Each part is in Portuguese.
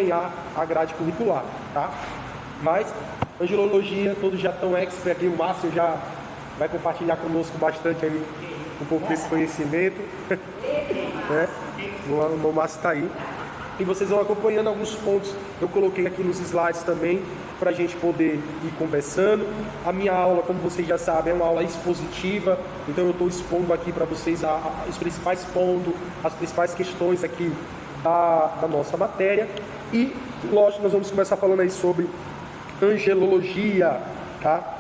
acompanhar a grade curricular, tá? Mas, angelologia, todos já estão expert aqui, o Márcio já vai compartilhar conosco bastante aí um pouco desse conhecimento, né? O Márcio está aí. E vocês vão acompanhando alguns pontos, eu coloquei aqui nos slides também, para a gente poder ir conversando. A minha aula, como vocês já sabem, é uma aula expositiva, então eu estou expondo aqui para vocês os principais pontos, as principais questões aqui da nossa matéria. E, lógico, nós vamos começar falando aí sobre angelologia, tá?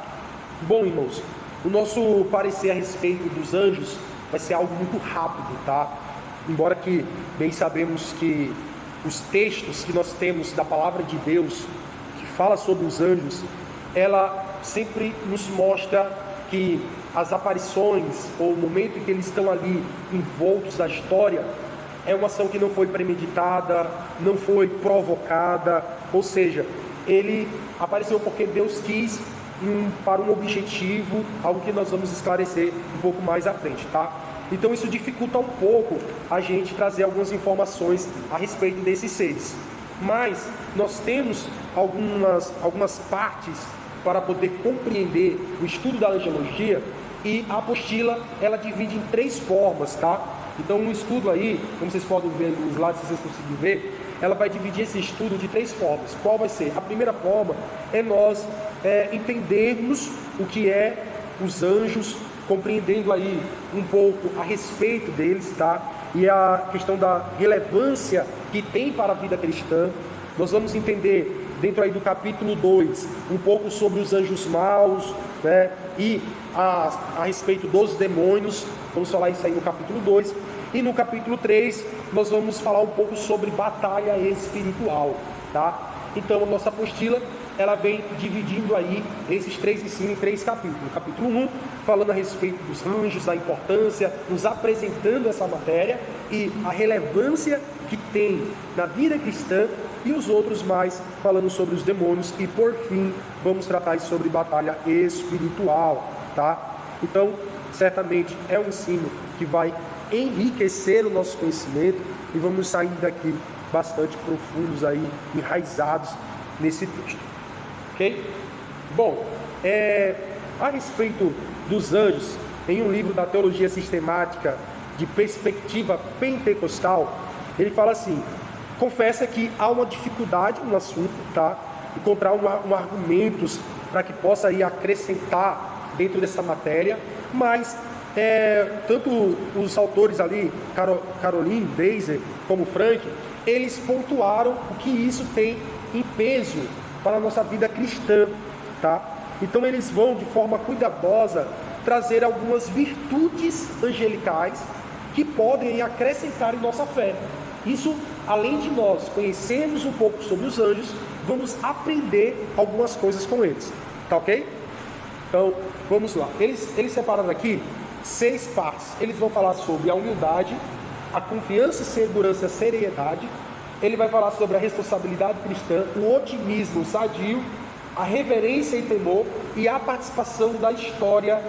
Bom, irmãos, o nosso parecer a respeito dos anjos vai ser algo muito rápido, tá? Embora que bem sabemos que os textos que nós temos da palavra de Deus, que fala sobre os anjos, ela sempre nos mostra que as aparições, ou o momento em que eles estão ali envoltos na história, é uma ação que não foi premeditada, não foi provocada, ou seja, ele apareceu porque Deus quis para um objetivo, algo que nós vamos esclarecer um pouco mais à frente, tá? Então isso dificulta um pouco a gente trazer algumas informações a respeito desses seres. Mas nós temos algumas partes para poder compreender o estudo da angelologia, e a apostila ela divide em 3 formas, tá? Então no estudo aí, como vocês podem ver nos slides, se vocês conseguirem ver, ela vai dividir esse estudo de 3 formas. Qual vai ser? A primeira forma é nós entendermos o que é os anjos, compreendendo aí um pouco a respeito deles, tá? E a questão da relevância que tem para a vida cristã. Nós vamos entender dentro aí do capítulo 2 um pouco sobre os anjos maus, né? E a respeito dos demônios. Vamos falar isso aí no capítulo 2. E no capítulo 3 nós vamos falar um pouco sobre batalha espiritual, tá? Então a nossa apostila ela vem dividindo aí esses 3 ensinos em 3 capítulos. No capítulo 1, falando a respeito dos anjos, da importância, nos apresentando essa matéria e a relevância que tem na vida cristã, e os outros mais falando sobre os demônios, e por fim vamos tratar sobre batalha espiritual, tá? Então, certamente é um ensino que vai enriquecer o nosso conhecimento, e vamos sair daqui bastante profundos aí, enraizados nesse texto. Ok? Bom, a respeito dos anjos, em um livro da Teologia Sistemática de Perspectiva Pentecostal, ele fala assim: confessa que há uma dificuldade no assunto, tá? Encontrar argumentos para que possa aí acrescentar dentro dessa matéria, mas tanto os autores ali, Caroline, Beiser, como Frank, eles pontuaram o que isso tem em peso para a nossa vida cristã, tá? Então eles vão de forma cuidadosa trazer algumas virtudes angelicais que podem acrescentar em nossa fé. Isso, além de nós conhecermos um pouco sobre os anjos, vamos aprender algumas coisas com eles, tá ok? Então, vamos lá. Eles separaram aqui 6 partes. Eles vão falar sobre a humildade, a confiança, segurança, a seriedade. Ele vai falar sobre a responsabilidade cristã, o otimismo sadio, a reverência e temor e a participação da história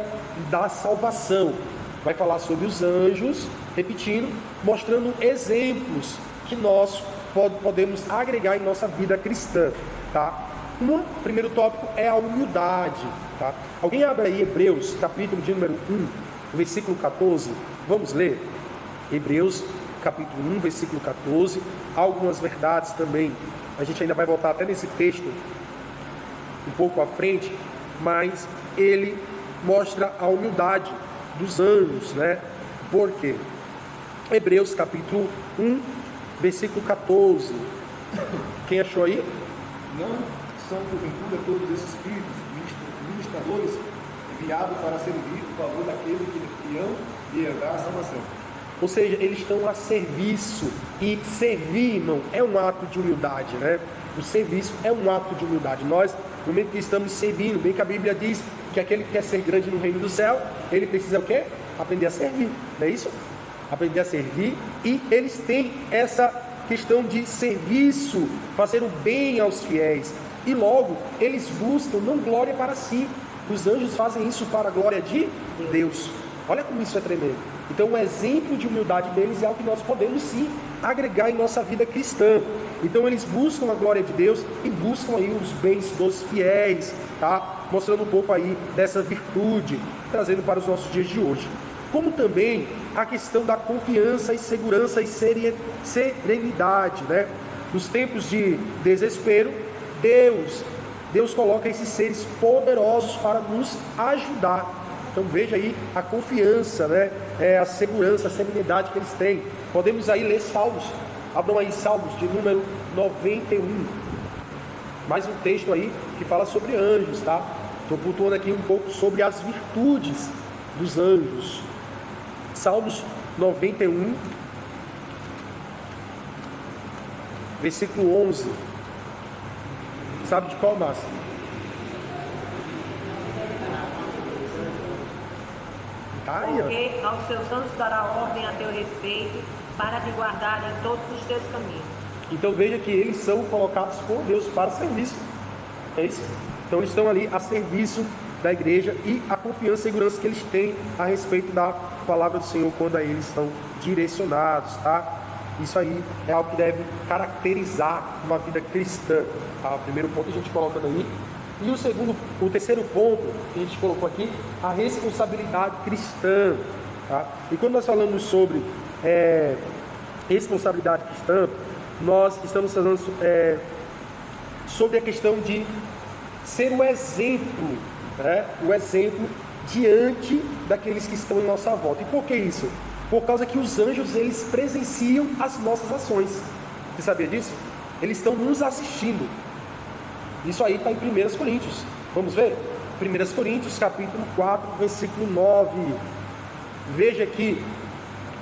da salvação. Vai falar sobre os anjos, repetindo, mostrando exemplos que nós podemos agregar em nossa vida cristã, tá? O primeiro tópico é a humildade, tá? Alguém abre aí Hebreus, capítulo de número 1, versículo 14. Vamos ler? Hebreus, capítulo 1, versículo 14. Há algumas verdades também. A gente ainda vai voltar até nesse texto um pouco à frente, mas ele mostra a humildade dos anjos, né? Por quê? Hebreus, capítulo 1, versículo 14. Quem achou aí? Não são porventura todos esses espíritos ministradores enviados para servir o favor daquele que irão e herdar a salvação. Ou seja, eles estão a serviço, e servir, irmão, é um ato de humildade, né? O serviço é um ato de humildade. Nós, no momento que estamos servindo, bem que a Bíblia diz que aquele que quer ser grande no reino do céu, ele precisa o quê? Aprender a servir, não é isso? Aprender a servir, e eles têm essa questão de serviço, fazer o bem aos fiéis, e logo, eles buscam não glória para si. Os anjos fazem isso para a glória de Deus. Olha como isso é tremendo. Então o exemplo de humildade deles é algo que nós podemos sim agregar em nossa vida cristã. Então eles buscam a glória de Deus e buscam aí os bens dos fiéis, tá? Mostrando um pouco aí dessa virtude, trazendo para os nossos dias de hoje. Como também a questão da confiança e segurança e serenidade, né? Nos tempos de desespero, Deus coloca esses seres poderosos para nos ajudar. Então veja aí a confiança, né? A segurança, a serenidade que eles têm. Podemos aí ler Salmos. Abram aí Salmos de número 91. Mais um texto aí que fala sobre anjos, tá? Estou pontuando aqui um pouco sobre as virtudes dos anjos. Salmos 91, versículo 11. Sabe de qual, Márcio? Tá aí, ó. Porque aos seus anjos dará ordem a teu respeito, para te guardar em todos os teus caminhos. Então veja que eles são colocados por Deus para serviço. É isso? Então eles estão ali a serviço da igreja e a confiança e segurança que eles têm a respeito da palavra do Senhor quando a eles estão direcionados, tá? Isso aí é algo que deve caracterizar uma vida cristã, tá? O primeiro ponto a gente coloca aí. E o terceiro ponto que a gente colocou aqui, a responsabilidade cristã, tá? E quando nós falamos sobre responsabilidade cristã, nós estamos falando sobre a questão de ser o exemplo, né? O exemplo diante daqueles que estão em nossa volta. E por que isso? Por causa que os anjos, eles presenciam as nossas ações. Você sabia disso? Eles estão nos assistindo. Isso aí está em 1 Coríntios. Vamos ver? 1 Coríntios, capítulo 4, versículo 9. Veja que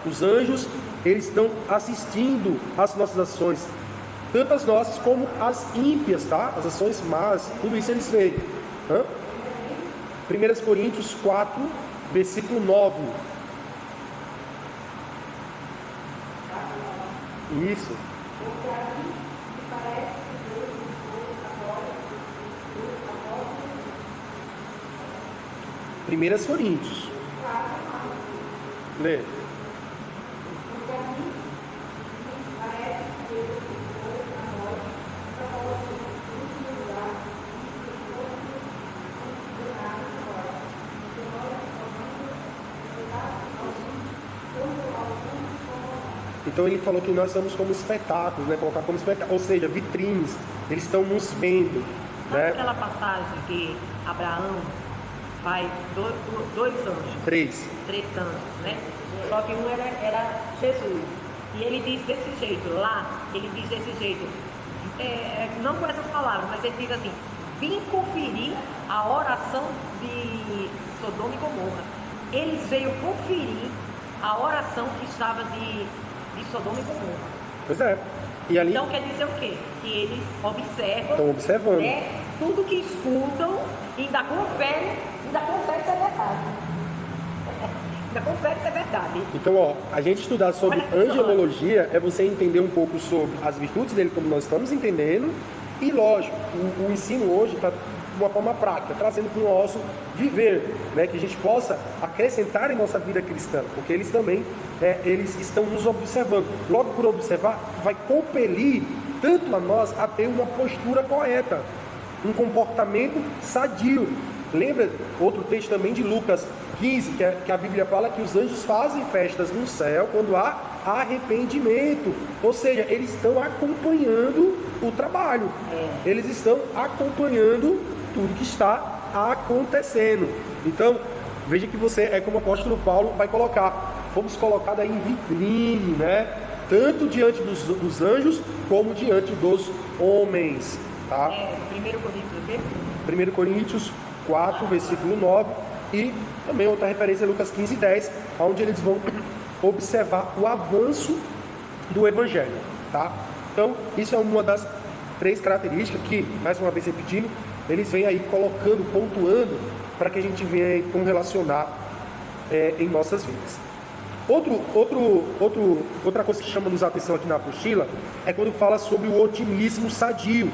os anjos, eles estão assistindo às nossas ações, tanto as nossas como as ímpias, tá? As ações más, tudo isso eles veem. 1 Coríntios 4, versículo 9. Isso. 1 Coríntios. Lê. Então ele falou que nós somos como espetáculos, né? Colocar como espetáculo, ou seja, vitrines. Eles estão nos vendo, Sabe né? aquela passagem que Abraão faz dois anjos? Três anjos, né? Só que um era Jesus. E ele diz desse jeito, ele diz desse jeito, não com essas palavras, mas ele diz assim: vim conferir a oração de Sodoma e Gomorra. Eles veio conferir a oração que estava de Sodoma e Gomorra. Pois é. E ali Então quer dizer o quê? Que eles observam, estão observando. Tudo que escutam e ainda confere se é verdade. Ainda confere se é verdade. Então, a gente estudar sobre angelologia é você entender um pouco sobre as virtudes dele, como nós estamos entendendo, e lógico, o ensino hoje está de uma forma prática, trazendo para o nosso viver, né, que a gente possa acrescentar em nossa vida cristã, porque eles também, eles estão nos observando. Logo por observar, vai compelir tanto a nós a ter uma postura correta, um comportamento sadio. Lembra outro texto também de Lucas 15, que a Bíblia fala que os anjos fazem festas no céu quando há arrependimento, ou seja, eles estão acompanhando o trabalho, eles estão acompanhando tudo que está acontecendo. Então, veja que você é como o apóstolo Paulo vai colocar, fomos colocados aí em vitrine, né? Tanto diante dos anjos, como diante dos homens, tá? 1 Coríntios 4, versículo 9, e também outra referência é Lucas 15, 10, onde eles vão observar o avanço do Evangelho, tá? Então, isso é uma das 3 características que, mais uma vez repetindo, eles vêm aí colocando, pontuando, para que a gente venha aí relacionar em nossas vidas. Outra coisa que chama-nos a atenção aqui na apostila é quando fala sobre o otimismo sadio,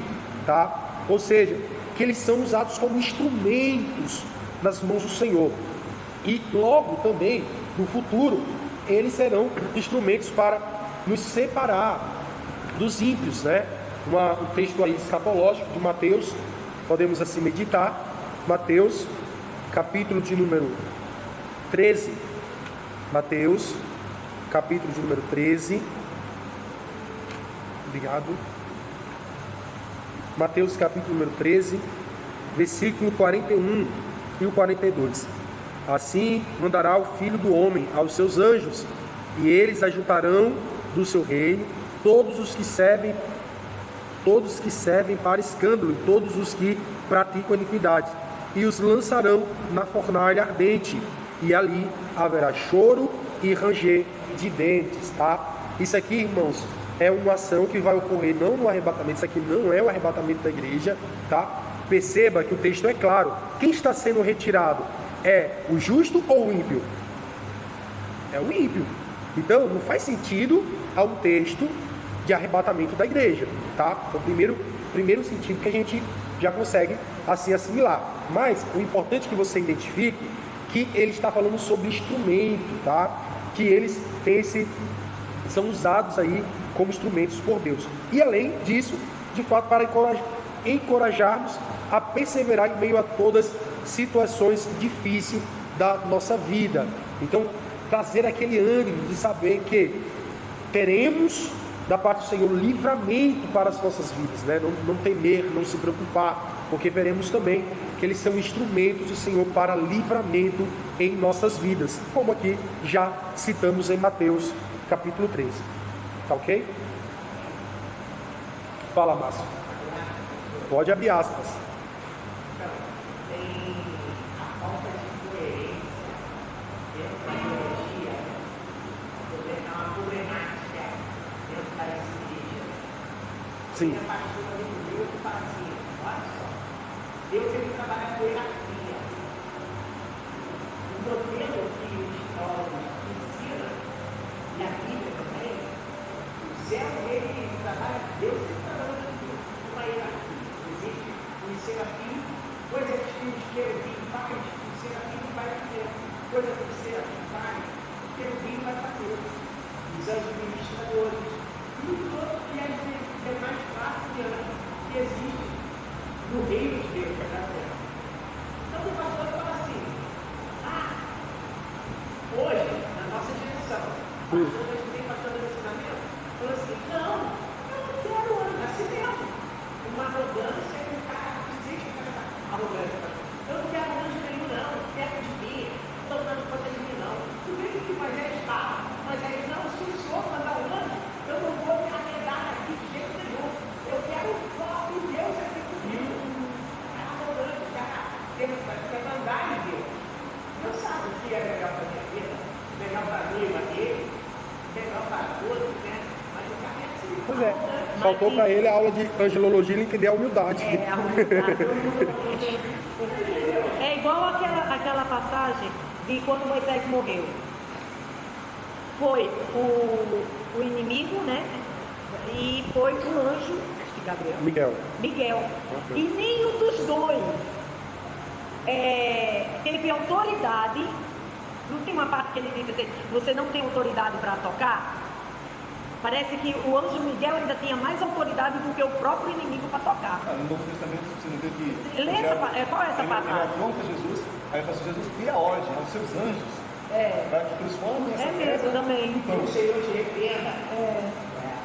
tá? Ou seja, que eles são usados como instrumentos nas mãos do Senhor. E logo também, no futuro, eles serão instrumentos para nos separar dos ímpios, né? Um texto aí escatológico de Mateus, podemos assim meditar. Mateus, capítulo de número 13. Mateus, capítulo de número 13. Obrigado. Mateus, capítulo número 13, versículo 41 e o 42. Assim mandará o Filho do Homem aos seus anjos, e eles ajuntarão do seu reino todos os que servem para escândalo, e todos os que praticam iniquidade, e os lançarão na fornalha ardente, e ali haverá choro e ranger de dentes, tá? Isso aqui, irmãos, é uma ação que vai ocorrer não no arrebatamento. Isso aqui não é o arrebatamento da igreja, tá? Perceba que o texto é claro. Quem está sendo retirado é o justo ou o ímpio? É o ímpio. Então, não faz sentido a um texto de arrebatamento da igreja, tá? Então, primeiro sentido que a gente já consegue assim assimilar. Mas o importante é que você identifique que ele está falando sobre instrumento, tá? Que eles são usados aí como instrumentos por Deus. E além disso, de fato, para encorajarmos a perseverar em meio a todas as situações difíceis da nossa vida. Então, trazer aquele ânimo de saber que teremos da parte do Senhor livramento para as nossas vidas, né? Não temer, não se preocupar, porque veremos também que eles são instrumentos do Senhor para livramento em nossas vidas, como aqui já citamos em Mateus capítulo 13. Tá ok? Fala, Márcio. Pode abrir aspas. Tem a falta de coerência dentro da ideologia, é uma problemática dentro da igreja. Sim. Tem a pastora do meu que fala assim, olha só, Deus ele trabalha com hierarquia. O modelo que os teólogos ensinam, e a Bíblia também, o céu ele trabalha, Deus ele trabalha com uma hierarquia. Existe um serafim, coisas que os querubim faz, o serafim vai fazer, coisa que o serafim faz, o querubim vai fazer. Os anjos ministradores, e todo que é mais fácil que existe no reino de Deus da terra. Então o pastor fala assim, hoje, na nossa geração, o pastor que tem pastor do ensinamento, falou assim, não, eu não quero assim mesmo. Uma arrogância que o cara existe arrogância. Eu não quero anjo nenhum, não, não quero de mim, não estou dando conta de mim, não. Tu vê que Moisés fala, Moisés, não, se o Senhor mandar um anjo, eu não vou me arredar aqui de jeito nenhum. Eu quero o próprio Deus aqui comigo. É arrogante, cara, quer mandar em Deus. Deus sabe o que é melhor para a minha vida, melhor para mim, para ele, melhor para todos, né? Mas o cara é assim. Pois é, faltou para ele a aula de angelologia e ele entender a humildade. A humildade. É igual aquela passagem de quando Moisés morreu. Foi o inimigo, né? E foi o anjo, acho que Gabriel. Miguel. E nenhum dos dois teve autoridade. Não tem uma parte que ele diz assim, você não tem autoridade para tocar? Parece que o anjo Miguel ainda tinha mais autoridade do que o próprio inimigo para tocar. No Novo Testamento você não vê que... Lê qual é essa passagem? Ele afronta Jesus, aí fala assim, Jesus dê a ordem aos seus anjos para que transformem essa É mesmo, também. Então, o Senhor te repreenda.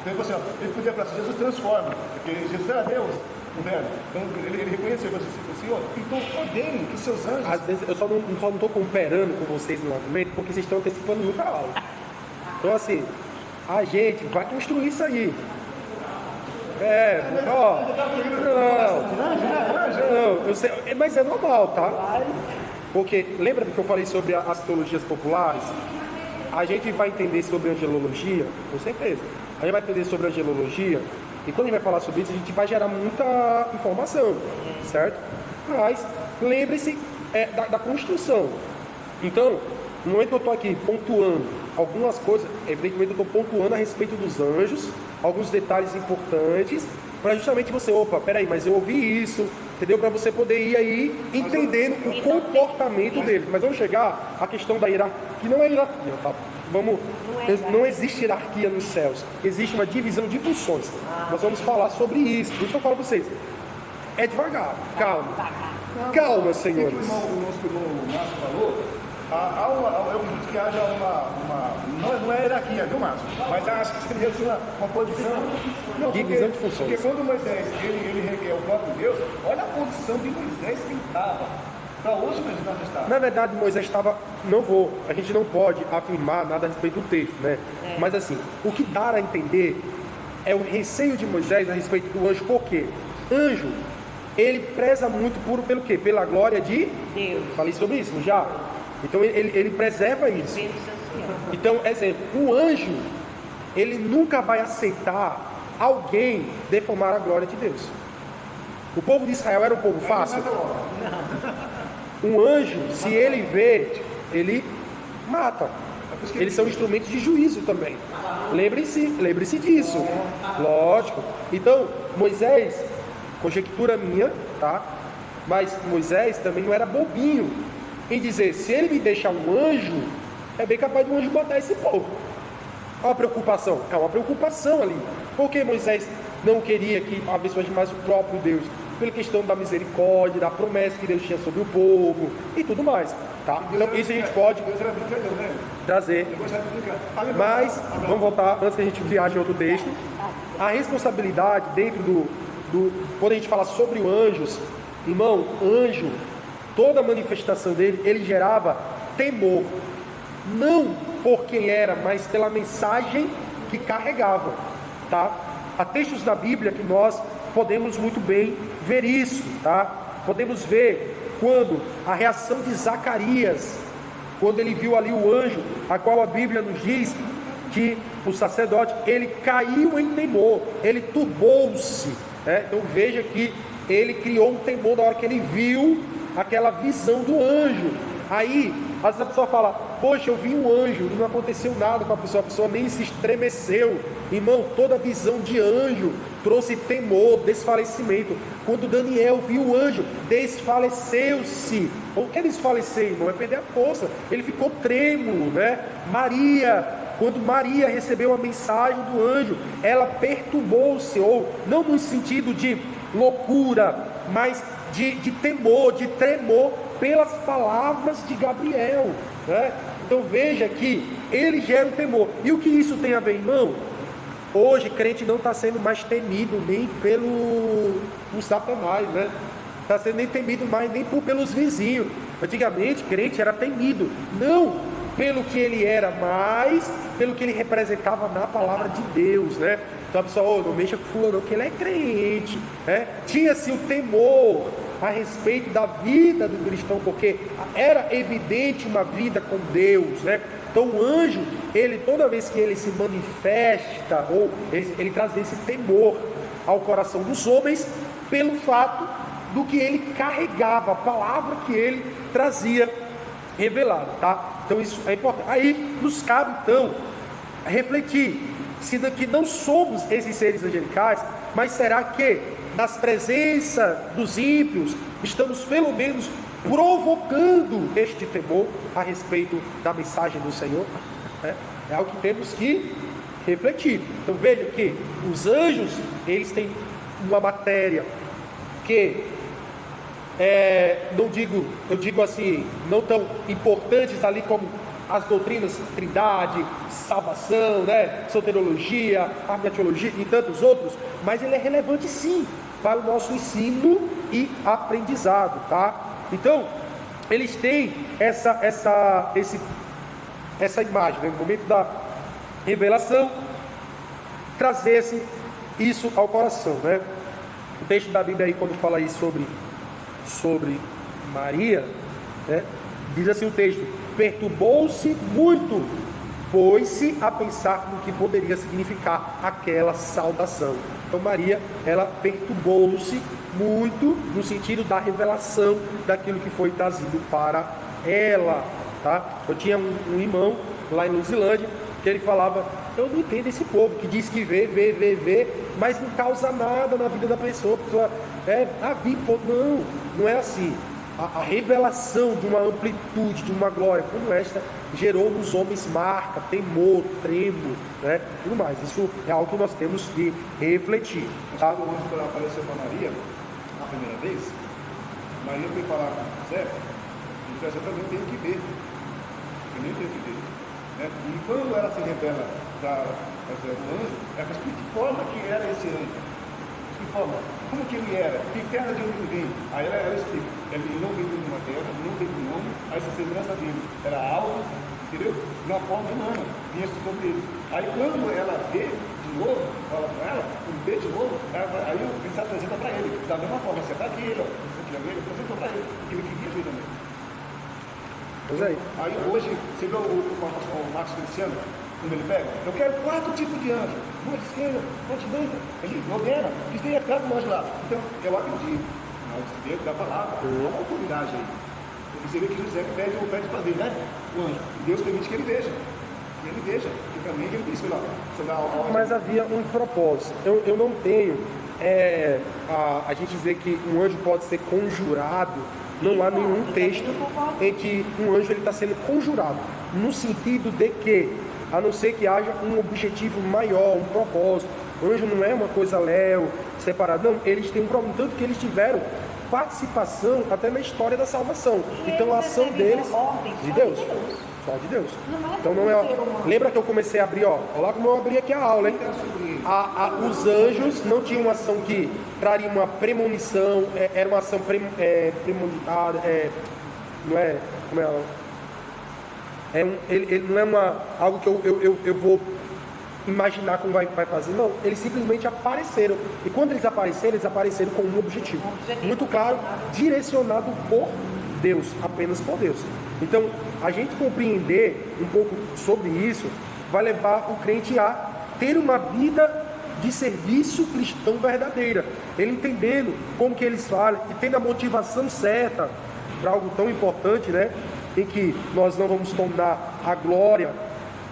Então, assim, ele podia falar assim, Jesus transforma, porque Jesus era Deus, não era? Então, ele reconheceu, assim, Senhor, então ordene que seus anjos... Às vezes eu só não estou cooperando com vocês no argumento, porque vocês estão antecipando muito a aula. Então, assim, a gente vai construir isso aí. Não, eu sei, mas é normal, tá? Porque lembra do que eu falei sobre as teologias populares? A gente vai entender sobre angelologia, com certeza. A gente vai entender sobre angelologia, e quando a gente vai falar sobre isso, a gente vai gerar muita informação, certo? Mas lembre-se da construção. Então, no momento que eu estou aqui pontuando algumas coisas, evidentemente eu estou pontuando a respeito dos anjos, alguns detalhes importantes, para justamente você, peraí, mas eu ouvi isso, entendeu? Para você poder ir aí entendendo o comportamento deles. Mas vamos chegar à questão da que não é hierarquia, tá? Não existe hierarquia nos céus, existe uma divisão de funções. Nós vamos falar sobre isso, por isso que eu falo para vocês. É devagar, calma, senhores. O nosso irmão Márcio falou, eu acredito que haja não é hierarquia, viu, Márcio? Mas acho que seria uma posição. Não, divisão de funções. Porque quando Moisés ele requer o próprio Deus, olha a posição de Moisés que ele estava. Para hoje mesmo nós estamos. Na verdade, Moisés estava. A gente não pode afirmar nada a respeito do texto, né? Mas assim, o que dá a entender é o receio de Moisés a respeito do anjo, por quê? Anjo, ele preza muito pelo quê? Pela glória de Deus. Falei sobre isso já. Então ele preserva isso. Então, exemplo, o anjo, ele nunca vai aceitar alguém deformar a glória de Deus. O povo de Israel era um povo fácil? Um anjo, se ele vê, ele mata. Eles são instrumentos de juízo também. Lembre-se disso. Lógico. Então, Moisés, conjectura minha, tá? Mas Moisés também não era bobinho em dizer, se ele me deixar um anjo, é bem capaz de um anjo matar esse povo. Olha a preocupação. É uma preocupação ali. Porque Moisés não queria que abençoasse mais o próprio Deus, pela questão da misericórdia, da promessa que Deus tinha sobre o povo e tudo mais, tá? Então isso a gente pode trazer. Mas, vamos voltar, antes que a gente viaje em outro texto, a responsabilidade dentro quando a gente fala sobre os anjos, irmão, anjo, toda a manifestação dele, ele gerava temor, não por quem era, mas pela mensagem que carregava, tá? Há textos da Bíblia que nós podemos muito bem ver isso, tá? Podemos ver quando a reação de Zacarias, quando ele viu ali o anjo, a qual a Bíblia nos diz que o sacerdote, ele caiu em temor, ele turbou-se, né? Então veja que ele criou um temor na hora que ele viu aquela visão do anjo. Aí, às vezes a pessoa fala, poxa, eu vi um anjo e não aconteceu nada com a pessoa nem se estremeceu. Irmão, toda visão de anjo trouxe temor, desfalecimento. Quando Daniel viu o anjo, desfaleceu-se. O que é desfalecer, irmão? É perder a força. Ele ficou trêmulo, né? Quando Maria recebeu a mensagem do anjo, ela perturbou-se, ou não no sentido de loucura, mas de temor, de tremor pelas palavras de Gabriel, né? Então veja que ele gera um temor. E o que isso tem a ver, irmão? Hoje crente não está sendo mais temido nem pelo Satanás, né? Está sendo nem temido mais nem pelos vizinhos. Antigamente crente era temido, não pelo que ele era, mas pelo que ele representava na palavra de Deus, né? Então a pessoa, não mexa com fulano, que ele é crente, né? Tinha-se o temor a respeito da vida do cristão, porque era evidente uma vida com Deus, né? Então o anjo, ele toda vez que ele se manifesta, ou ele traz esse temor ao coração dos homens, pelo fato do que ele carregava, a palavra que ele trazia revelada, tá? Então isso é importante. Aí nos cabe então refletir, sendo que não somos esses seres angelicais, mas será que nas presenças dos ímpios estamos pelo menos provocando este temor a respeito da mensagem do Senhor? É algo que temos que refletir. Então veja que os anjos, eles têm uma matéria que eu digo assim, não tão importantes ali como as doutrinas trindade, salvação, né, soteriologia, agnostiologia e tantos outros, mas ele é relevante sim para o nosso ensino e aprendizado, tá? Então, eles têm essa imagem, né, no momento da revelação, trazer isso ao coração, né? O texto da Bíblia aí, quando fala aí sobre Maria, né, diz assim o texto: perturbou-se muito, pôs-se a pensar no que poderia significar aquela saudação. Então Maria, ela perturbou-se muito no sentido da revelação daquilo que foi trazido para ela, tá? Eu tinha um irmão lá em Luzilândia que ele falava: eu não entendo esse povo que diz que vê, mas não causa nada na vida da pessoa. A pessoa não é assim. a revelação de uma amplitude, de uma glória como esta, gerou nos homens marca, temor, tremo, né? Tudo mais. Isso é algo que nós temos de refletir. Tá? Quando o anjo apareceu para Maria, a primeira vez, Maria foi falar com José, e José também tem que ver. Também tem que ver. Né? E quando ela se revela para José do anjo, ela fala, de que forma que era esse anjo? De que forma? Como que ele era? Que terra de onde ele vem? Aí ela explica. Ele não veio de uma terra, não veio de nome, a essa semelhança dele era algo, entendeu? De uma forma humana, vinha sobre ele. Aí quando ela vê de novo, fala com ela, quando vê de novo, aí ele se apresenta para ele, da mesma forma, você está aqui, ele, ó, você quer ver, ele apresentou para ele, que ele queria ver também. Pois é. Aí hoje, você vê o Marcos Cristiano, quando ele pega, eu quero 4 tipos de anjo, uma de esquerda, uma de direita, ele ordena, diz tem cada anjo lá. Então, eu acredito, mas dentro da palavra, há uma autoridade aí. Porque você vê que José pede para ver, né? O anjo. E Deus permite que ele veja. Que ele veja. Que também ele disse, olha lá, você dá a Mas havia um propósito. Eu não tenho a gente dizer que um anjo pode ser conjurado. Não há nenhum texto em que um anjo está sendo conjurado. No sentido de que, a não ser que haja um objetivo maior, um propósito. O anjo não é uma coisa léu, separada. Não, eles têm um propósito. Tanto que eles tiveram participação até na história da salvação. Então a ação deles, de Deus. Só de Deus. Então não é. Lembra que eu comecei a abrir, ó? Olha lá como eu abri aqui a aula, hein? Os anjos não tinham uma ação que traria uma premonição, era uma ação premonitada, não é? Como é? Ele não é algo que eu vou imaginar como vai fazer. Não, eles simplesmente apareceram. E quando eles apareceram com um objetivo muito claro, direcionado por Deus, apenas por Deus. Então, a gente compreender um pouco sobre isso vai levar o crente a ter uma vida de serviço cristão verdadeira. Ele entendendo como que eles falam e tendo a motivação certa para algo tão importante, né? Em que nós não vamos tomar a glória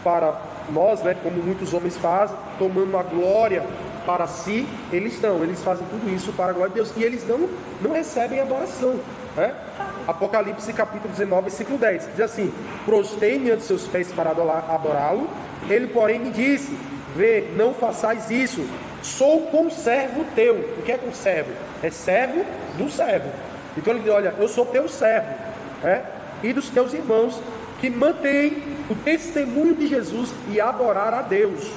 para nós, né? Como muitos homens fazem, tomando a glória para si. Eles fazem tudo isso para a glória de Deus. E eles não recebem adoração, né? Apocalipse capítulo 19, versículo 10, diz assim: prostei-me ante seus pés para adorá-lo. Ele, porém, me disse: vê, não façais isso, sou conservo teu. O que é conservo? É servo do servo. Então ele diz: olha, eu sou teu servo, e dos teus irmãos que mantêm o testemunho de Jesus e adorar a Deus.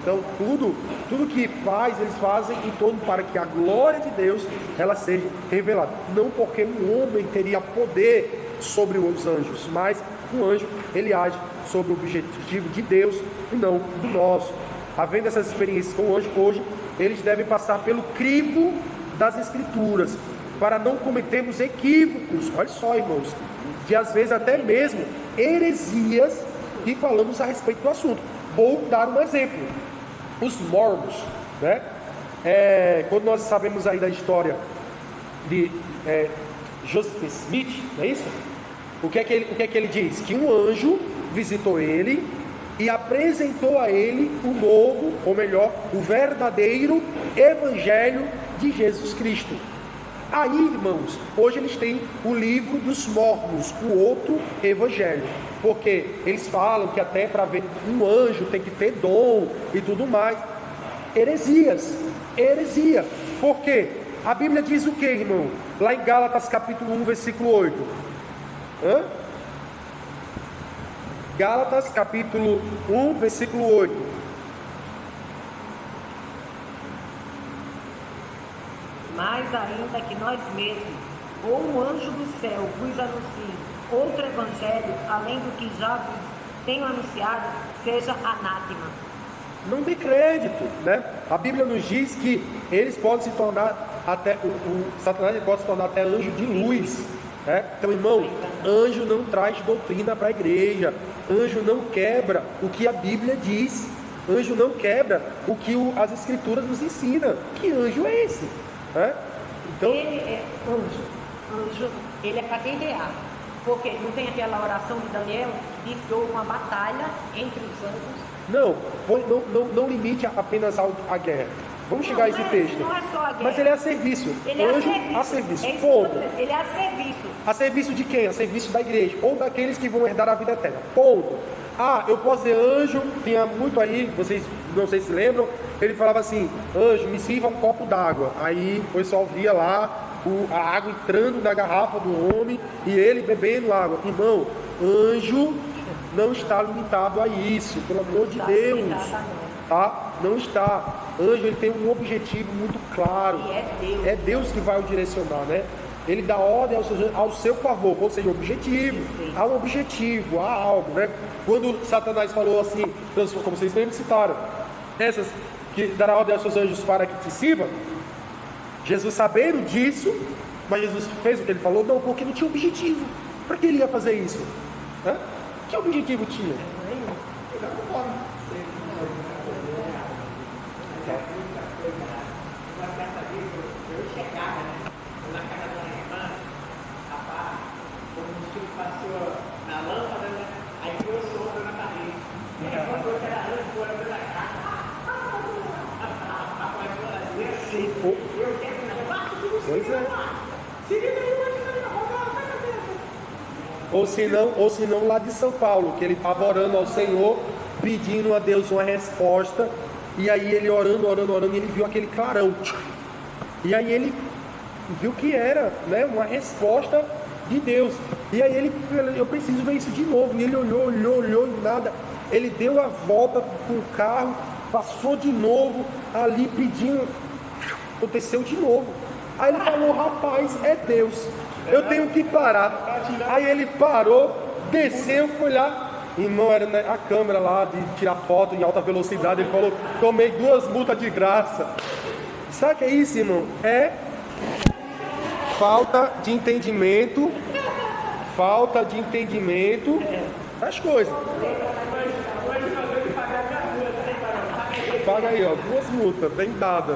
Então tudo que eles fazem em torno para que a glória de Deus ela seja revelada. Não porque um homem teria poder sobre os anjos, mas o anjo ele age sobre o objetivo de Deus e não do nosso. Havendo essas experiências com o anjo, hoje eles devem passar pelo crivo das Escrituras, para não cometermos equívocos, olha só, irmãos, de às vezes até mesmo heresias que falamos a respeito do assunto. Vou dar um exemplo. Os mormons, né? Quando nós sabemos aí da história de Joseph Smith, não é isso? O que é que ele diz? Que um anjo visitou ele e apresentou a ele o novo, ou melhor, o verdadeiro Evangelho de Jesus Cristo. Aí, irmãos, hoje eles têm o livro dos mormons, o outro evangelho, porque eles falam que até para ver um anjo tem que ter dom e tudo mais. Heresia, porque a Bíblia diz o que, irmão? Lá em Gálatas capítulo 1, versículo 8. Gálatas capítulo 1, versículo 8. Mais ainda que nós mesmos, ou um anjo do céu vos anuncie outro evangelho, além do que já vos tenho anunciado, seja anátema. Não dê crédito, né? A Bíblia nos diz que eles podem se tornar até, Satanás pode se tornar até anjo de luz, né? Então, irmão, anjo não traz doutrina para a igreja, anjo não quebra o que a Bíblia diz, anjo não quebra o que as Escrituras nos ensinam. Que anjo é esse? Então, ele é anjo, ele é para guerrear, porque não tem aquela oração de Daniel que diz que houve uma batalha entre os anjos. Não limite apenas a guerra. Vamos chegar a esse texto. Não é só a guerra. Mas ele é a serviço. Ele Anjo é a serviço. É isso que eu tô Ponto. dizendo. Ele é a serviço. A serviço de quem? A serviço da igreja. Ou daqueles que vão herdar a vida eterna. Ponto. Ah, eu posso dizer anjo. Tinha muito aí, vocês não sei se lembram. Ele falava assim: anjo, me sirva um copo d'água. Aí o pessoal via lá a água entrando na garrafa do homem e ele bebendo água. Irmão, anjo não está limitado a isso, pelo amor de Deus. Tá? Não está. Anjo, ele tem um objetivo muito claro. E é Deus. É Deus que vai o direcionar, né? Ele dá ordem ao seu favor, ou seja, objetivo. Há um objetivo, há algo, né? Quando Satanás falou assim, como vocês mesmo citaram, essas que dará ordem aos seus anjos para que te sirvam, Jesus sabendo disso, mas Jesus fez o que ele falou? Não, porque não tinha objetivo. Para que ele ia fazer isso? Né? Que objetivo tinha? Pois é. Ou se não lá de São Paulo, que ele estava orando ao Senhor, pedindo a Deus uma resposta, e aí ele orando, e ele viu aquele clarão. E aí ele viu que era, né, uma resposta de Deus. E aí ele, eu preciso ver isso de novo. E ele olhou e nada. Ele deu a volta com o carro, passou de novo ali pedindo, aconteceu de novo. Aí ele falou: rapaz, é Deus, eu tenho que parar. Aí ele parou, desceu, foi lá. E não era a câmera lá de tirar foto em alta velocidade. Ele falou: tomei 2 multas de graça. Sabe o que é isso, irmão? É falta de entendimento das coisas. Paga aí, ó, 2 multas, bem dada.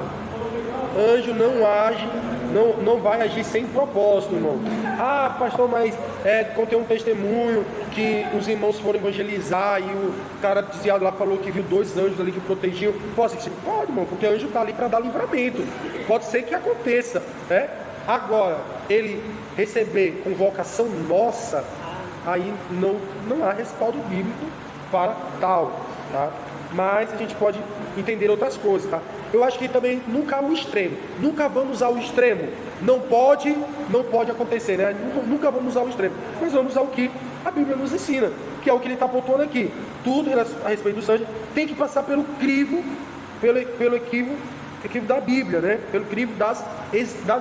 Anjo não age, não vai agir sem propósito, irmão. Ah, pastor, mas contei um testemunho que os irmãos foram evangelizar e o cara dizia lá, falou que viu 2 anjos ali que protegiam. Pode, irmão, porque o anjo está ali para dar livramento. Pode ser que aconteça, né? Agora, ele receber convocação nossa, aí não há respaldo bíblico para tal, tá? Mas a gente pode entender outras coisas, tá? Eu acho que também nunca há um extremo. Nunca vamos ao extremo. Não pode acontecer, né? Nunca vamos ao extremo. Mas vamos ao que a Bíblia nos ensina, que é o que ele está pontuando aqui. Tudo a respeito dos anjos tem que passar pelo crivo, pelo equívoco da Bíblia, né? Pelo crivo das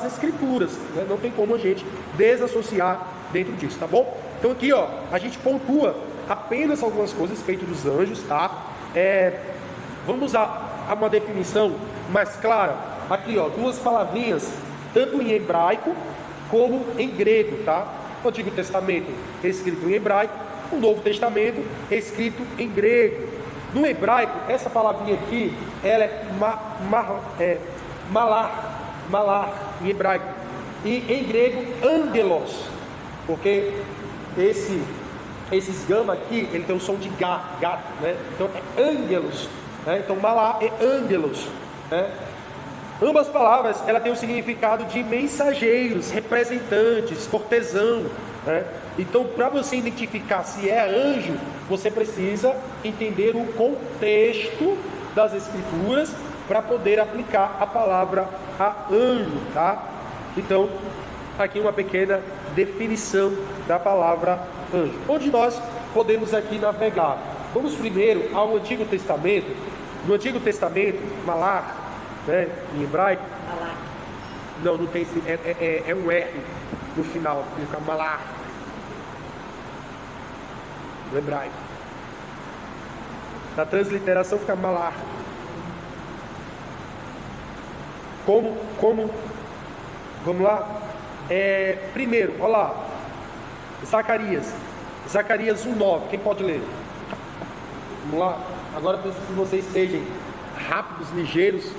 Escrituras, né? Não tem como a gente desassociar dentro disso, tá bom? Então aqui, ó, a gente pontua apenas algumas coisas a respeito dos anjos, tá? Vamos a uma definição mais clara. Aqui, ó, 2 palavrinhas, tanto em hebraico como em grego, tá? O Antigo Testamento é escrito em hebraico, o Novo Testamento é escrito em grego. No hebraico, essa palavrinha aqui, ela é malar em hebraico, e em grego angelos, porque esses gama aqui, ele tem o som de gato, né? Então é angelos, né? Então malá é angelos, né? Ambas palavras, ela tem o significado de mensageiros, representantes, cortesão, né? Então, para você identificar se é anjo, você precisa entender o contexto das Escrituras para poder aplicar a palavra a anjo, tá? Então, aqui uma pequena definição da palavra anjo. Onde nós podemos aqui navegar? Vamos primeiro ao Antigo Testamento. No Antigo Testamento, malach, né, em hebraico, não tem esse, é um R no final, fica malach no hebraico. Na transliteração fica malach. Como vamos lá? Primeiro, olha lá, Zacarias 1:9, quem pode ler? Vamos lá, agora preciso que vocês sejam rápidos, ligeiros,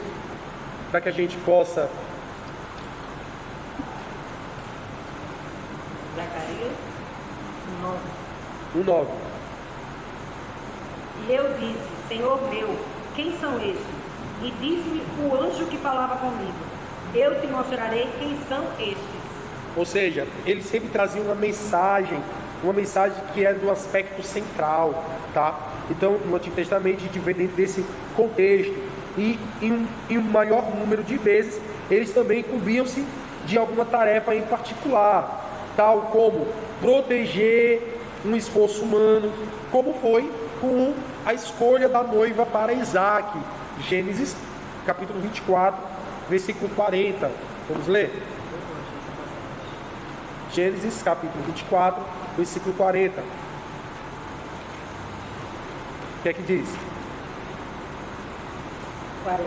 para que a gente possa. Zacarias 1:9. E eu disse: Senhor meu, quem são estes? E disse-me o anjo que falava comigo: eu te mostrarei quem são estes. Ou seja, ele sempre trazia uma mensagem que é do aspecto central, tá? Então, no Antigo Testamento, a gente vê dentro desse contexto. E em um maior número de vezes, eles também incumbiam-se de alguma tarefa em particular, tal como proteger um esforço humano, como foi com a escolha da noiva para Isaac. Gênesis, capítulo 24, versículo 40. Vamos ler? Gênesis, capítulo 24, versículo 40. O que é que diz? 40.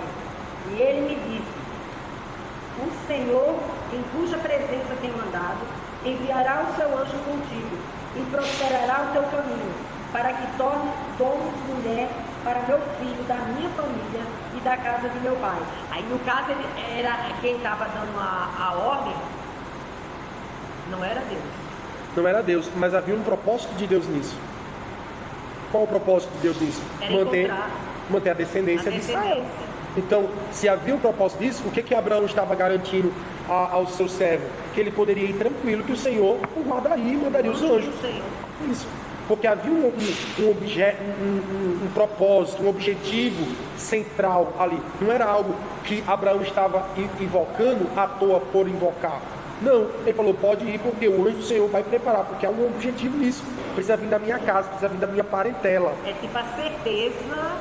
E ele me disse: o Senhor, em cuja presença tenho andado, enviará o seu anjo contigo e prosperará o teu caminho, para que tomes mulher para meu filho, da minha família e da casa de meu pai. Aí no caso ele era quem estava dando a ordem, não era Deus. Não era Deus, mas havia um propósito de Deus nisso. Qual o propósito de Deus nisso? Era Manter a descendência de Israel. Então, se havia um propósito disso, o que Abraão estava garantindo ao seu servo? Que ele poderia ir tranquilo, que o Senhor o guardaria e mandaria os anjos. Isso. Porque havia um propósito, um objetivo central ali. Não era algo que Abraão estava invocando à toa por invocar. Não, ele falou, pode ir porque o anjo do Senhor vai preparar, porque há um objetivo nisso. Precisa vir da minha casa, precisa vir da minha parentela. É tipo a certeza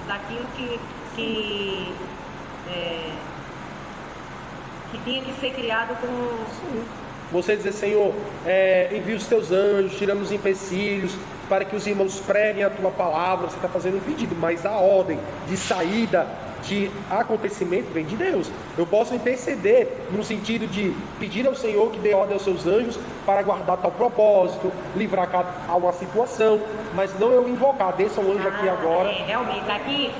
daquilo que tinha que ser criado com... Sim. Você dizer, Senhor, envia os teus anjos, tirando os empecilhos, para que os irmãos preguem a tua palavra. Você está fazendo um pedido, mas a ordem de saída, de acontecimento, vem de Deus. Eu posso interceder no sentido de pedir ao Senhor que dê ordem aos seus anjos para guardar tal propósito, livrar alguma situação, mas não eu invocar, desça um anjo aqui agora. Realmente, aqui...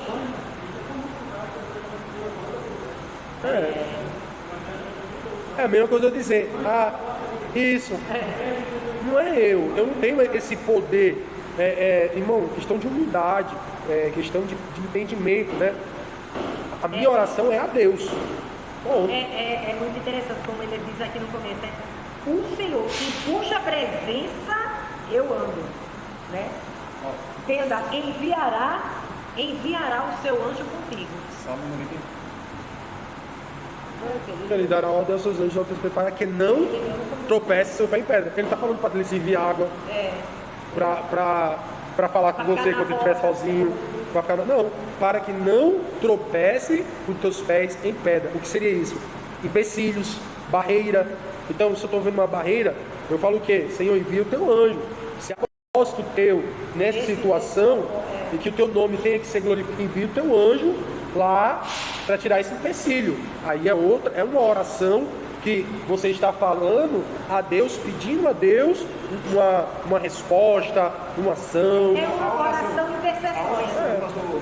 É a mesma coisa eu dizer, isso, não é eu não tenho esse poder, irmão, questão de humildade, questão de entendimento, né? A minha oração é a Deus. É muito interessante, como ele diz aqui no começo, o Senhor, em cuja presença eu ando, né? Entenda, enviará o seu anjo contigo. Salmo 91. Ele dará ordem aos seus anjos para que não tropece seu pé em pedra. Ele está falando para ele servir água, para falar com você quando você estiver sozinho, para que não tropece os teus pés em pedra. O que seria isso? Empecilhos, barreira. Então, se eu estou vendo uma barreira, eu falo o quê? Senhor, envia o teu anjo. Se há propósito teu nessa situação e que o teu nome tenha que ser glorificado, envia o teu anjo lá para tirar esse empecilho. Aí é uma oração que você está falando a Deus, pedindo a Deus uma resposta, uma ação. É uma oração intercessória. O pastor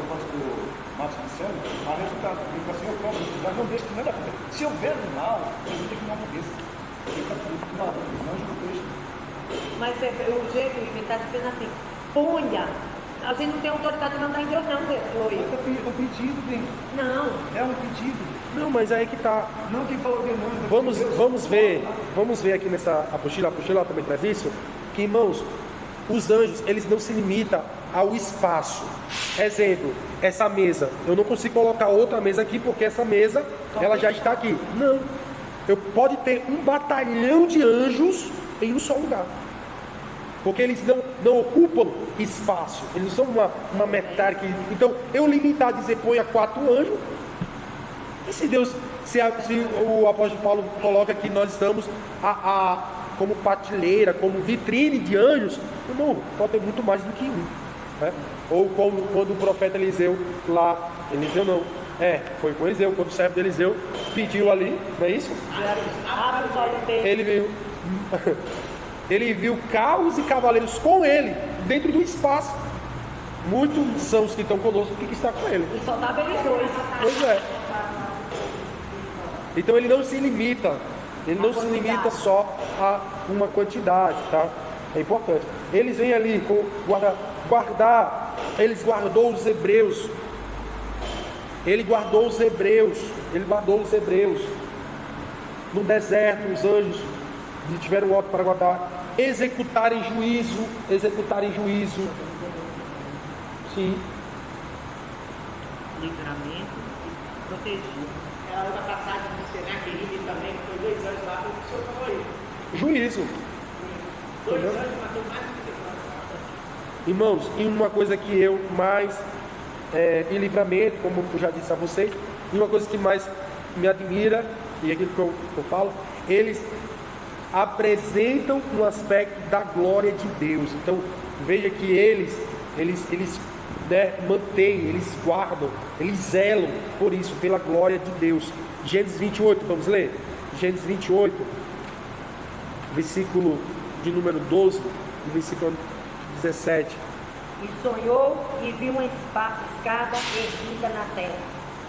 Márcio Luciano, a resultado, ele falou assim, eu próprio, já não deixo que nada aconteça. Se eu ver o mal, eu vou ter que não aconteça. Ele está tudo, não ajuda o texto. Mas o jeito que ele está dizendo assim, ponha. A gente não tem autoridade de mandar em Deus, não, Chloe. É um pedido, bem. Não. É um pedido. Não, mas aí que está. Não quem falou que não. Vamos ver aqui nessa apostila também traz isso, que, irmãos, os anjos, eles não se limitam ao espaço. Exemplo, essa mesa, eu não consigo colocar outra mesa aqui porque essa mesa, ela já está aqui. Não, pode ter um batalhão de anjos em um só lugar. Porque eles não ocupam espaço, eles não são uma metade. Então, eu limitar a dizer ponha 4 anjos, e se o apóstolo Paulo coloca que nós estamos como prateleira, como vitrine de anjos, não, pode ter muito mais do que um. Né? Ou quando o profeta Eliseu lá, Eliseu não, foi com Eliseu, quando o servo de Eliseu pediu ali, não é isso? Ele viu carros e cavaleiros com ele, dentro do espaço. Muitos são os que estão conosco, que está com ele. E só estava eles dois. Pois é. Então ele não se limita. Ele não se limita só a uma quantidade, tá? É importante. Eles vêm ali com guardar. Eles guardou os hebreus. Ele guardou os hebreus. No deserto, os anjos tiveram ordem para guardar, executarem juízo. Sim. Livramento e protegido. É a outra passagem de Sená, querido, também, que foi 2 anos lá, o senhor falou aí. Juízo. 2 anos matou mais do que Irmãos, e uma coisa que eu mais, em livramento, como eu já disse a vocês, e uma coisa que mais me admira, e aquilo que eu falo, eles apresentam um aspecto da glória de Deus. Então, veja que eles mantêm, eles guardam, eles zelam por isso, pela glória de Deus. Gênesis 28, vamos ler? Gênesis 28, versículo de número 12, e versículo 17. E sonhou e viu uma escada erguida na terra,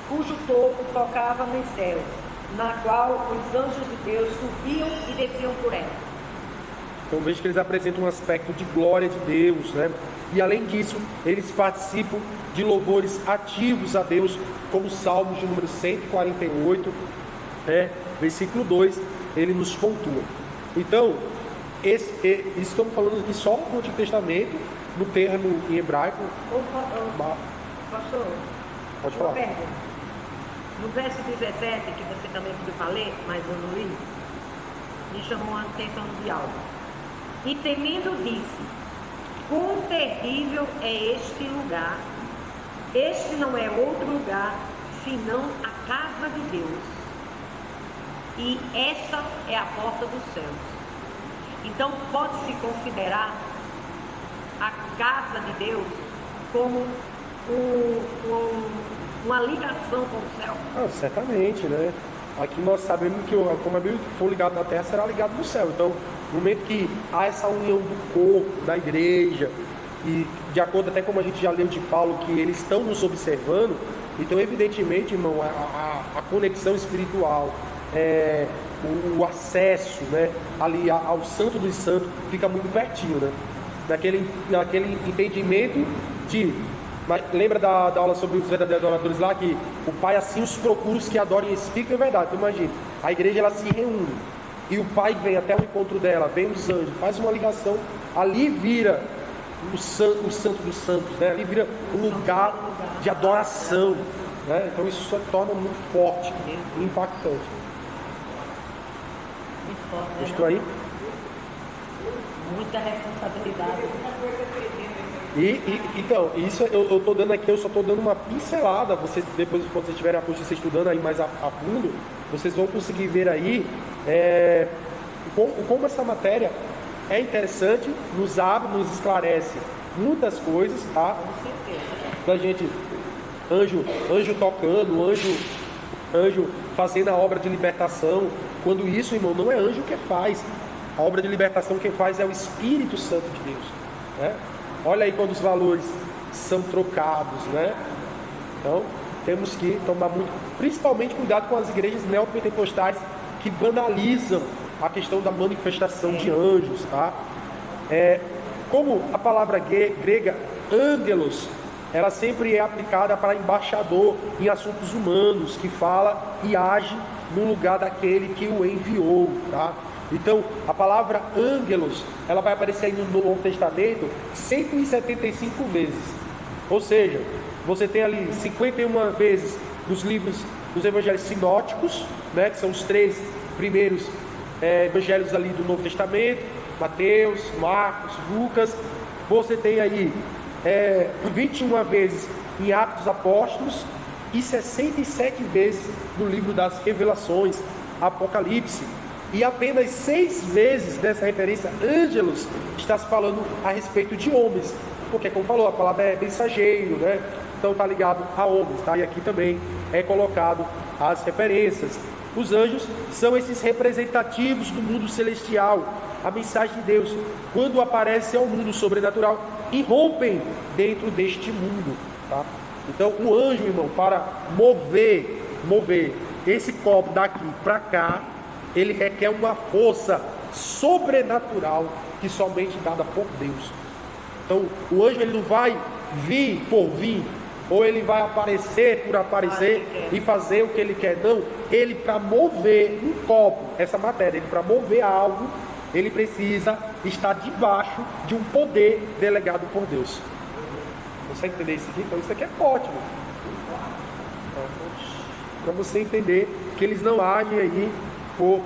cujo topo tocava nos céus, na qual os anjos de Deus subiam e desciam por ela. Então veja que eles apresentam um aspecto de glória de Deus, né? E além disso, eles participam de louvores ativos a Deus, como o Salmo de número 148, versículo 2, ele nos pontua. Então, estamos falando aqui só no Antigo Testamento, no termo em hebraico. Pastor, Pode falar. Pergunta. No verso 17, que você também pediu para ler, mas eu não li, me chamou a atenção de algo. E temendo disse: quão terrível é este lugar! Este não é outro lugar, senão a casa de Deus. E esta é a porta dos céus. Então pode-se considerar a casa de Deus como uma ligação com o céu. Certamente, né? Aqui nós sabemos que como a Bíblia for ligado na terra, será ligado no céu. Então, no momento que há essa união do corpo, da igreja, e de acordo até como a gente já leu de Paulo, que eles estão nos observando, então evidentemente, irmão, a conexão espiritual, o acesso, né, ali ao Santo dos Santos fica muito pertinho, né? Naquele entendimento de... Mas lembra da aula sobre os verdadeiros adoradores lá, que o Pai assim os procura os que adorem em espírito e verdade. Então imagina, a igreja ela se reúne e o Pai vem até o encontro dela, vem os anjos, faz uma ligação, ali vira o santo dos santos, né? Ali vira um lugar de adoração, né? Então isso só torna muito forte e impactante. Muito forte, né? Estou aí? Muita responsabilidade. Então, isso eu estou dando aqui, eu só estou dando uma pincelada. Vocês, depois, quando vocês tiverem a consciência estudando aí mais a fundo, vocês vão conseguir ver aí como essa matéria é interessante, nos abre, nos esclarece muitas coisas, tá? Da gente, anjo tocando, anjo fazendo a obra de libertação. Quando isso, irmão, não é anjo que faz. A obra de libertação quem faz é o Espírito Santo de Deus, né? Olha aí quando os valores são trocados, né? Então, temos que tomar muito, principalmente cuidado com as igrejas neopentecostais que banalizam a questão da manifestação de anjos, tá? Como a palavra grega angelos, ela sempre é aplicada para embaixador em assuntos humanos, que fala e age no lugar daquele que o enviou, tá? Então, a palavra angelos, ela vai aparecer aí no Novo Testamento 175 vezes. Ou seja, você tem ali 51 vezes nos livros dos evangelhos sinóticos, né, que são os 3 primeiros evangelhos ali do Novo Testamento, Mateus, Marcos, Lucas. Você tem aí 21 vezes em Atos dos Apóstolos e 67 vezes no livro das Revelações, Apocalipse. E apenas 6 vezes dessa referência, ângelos, está se falando a respeito de homens. Porque, como falou, a palavra é mensageiro, né? Então está ligado a homens, tá? E aqui também é colocado as referências. Os anjos são esses representativos do mundo celestial, a mensagem de Deus, quando aparecem ao mundo sobrenatural e rompem dentro deste mundo, tá? Então, o anjo, irmão, para mover esse copo daqui para cá, ele requer uma força sobrenatural que somente dada por Deus. Então, o anjo ele não vai vir por vir, ou ele vai aparecer por aparecer e fazer o que ele quer. Não, ele para mover um copo, essa matéria, ele para mover algo, ele precisa estar debaixo de um poder delegado por Deus. Você entender isso aqui? Então isso aqui é forte, mano. Para você entender que eles não agem aí por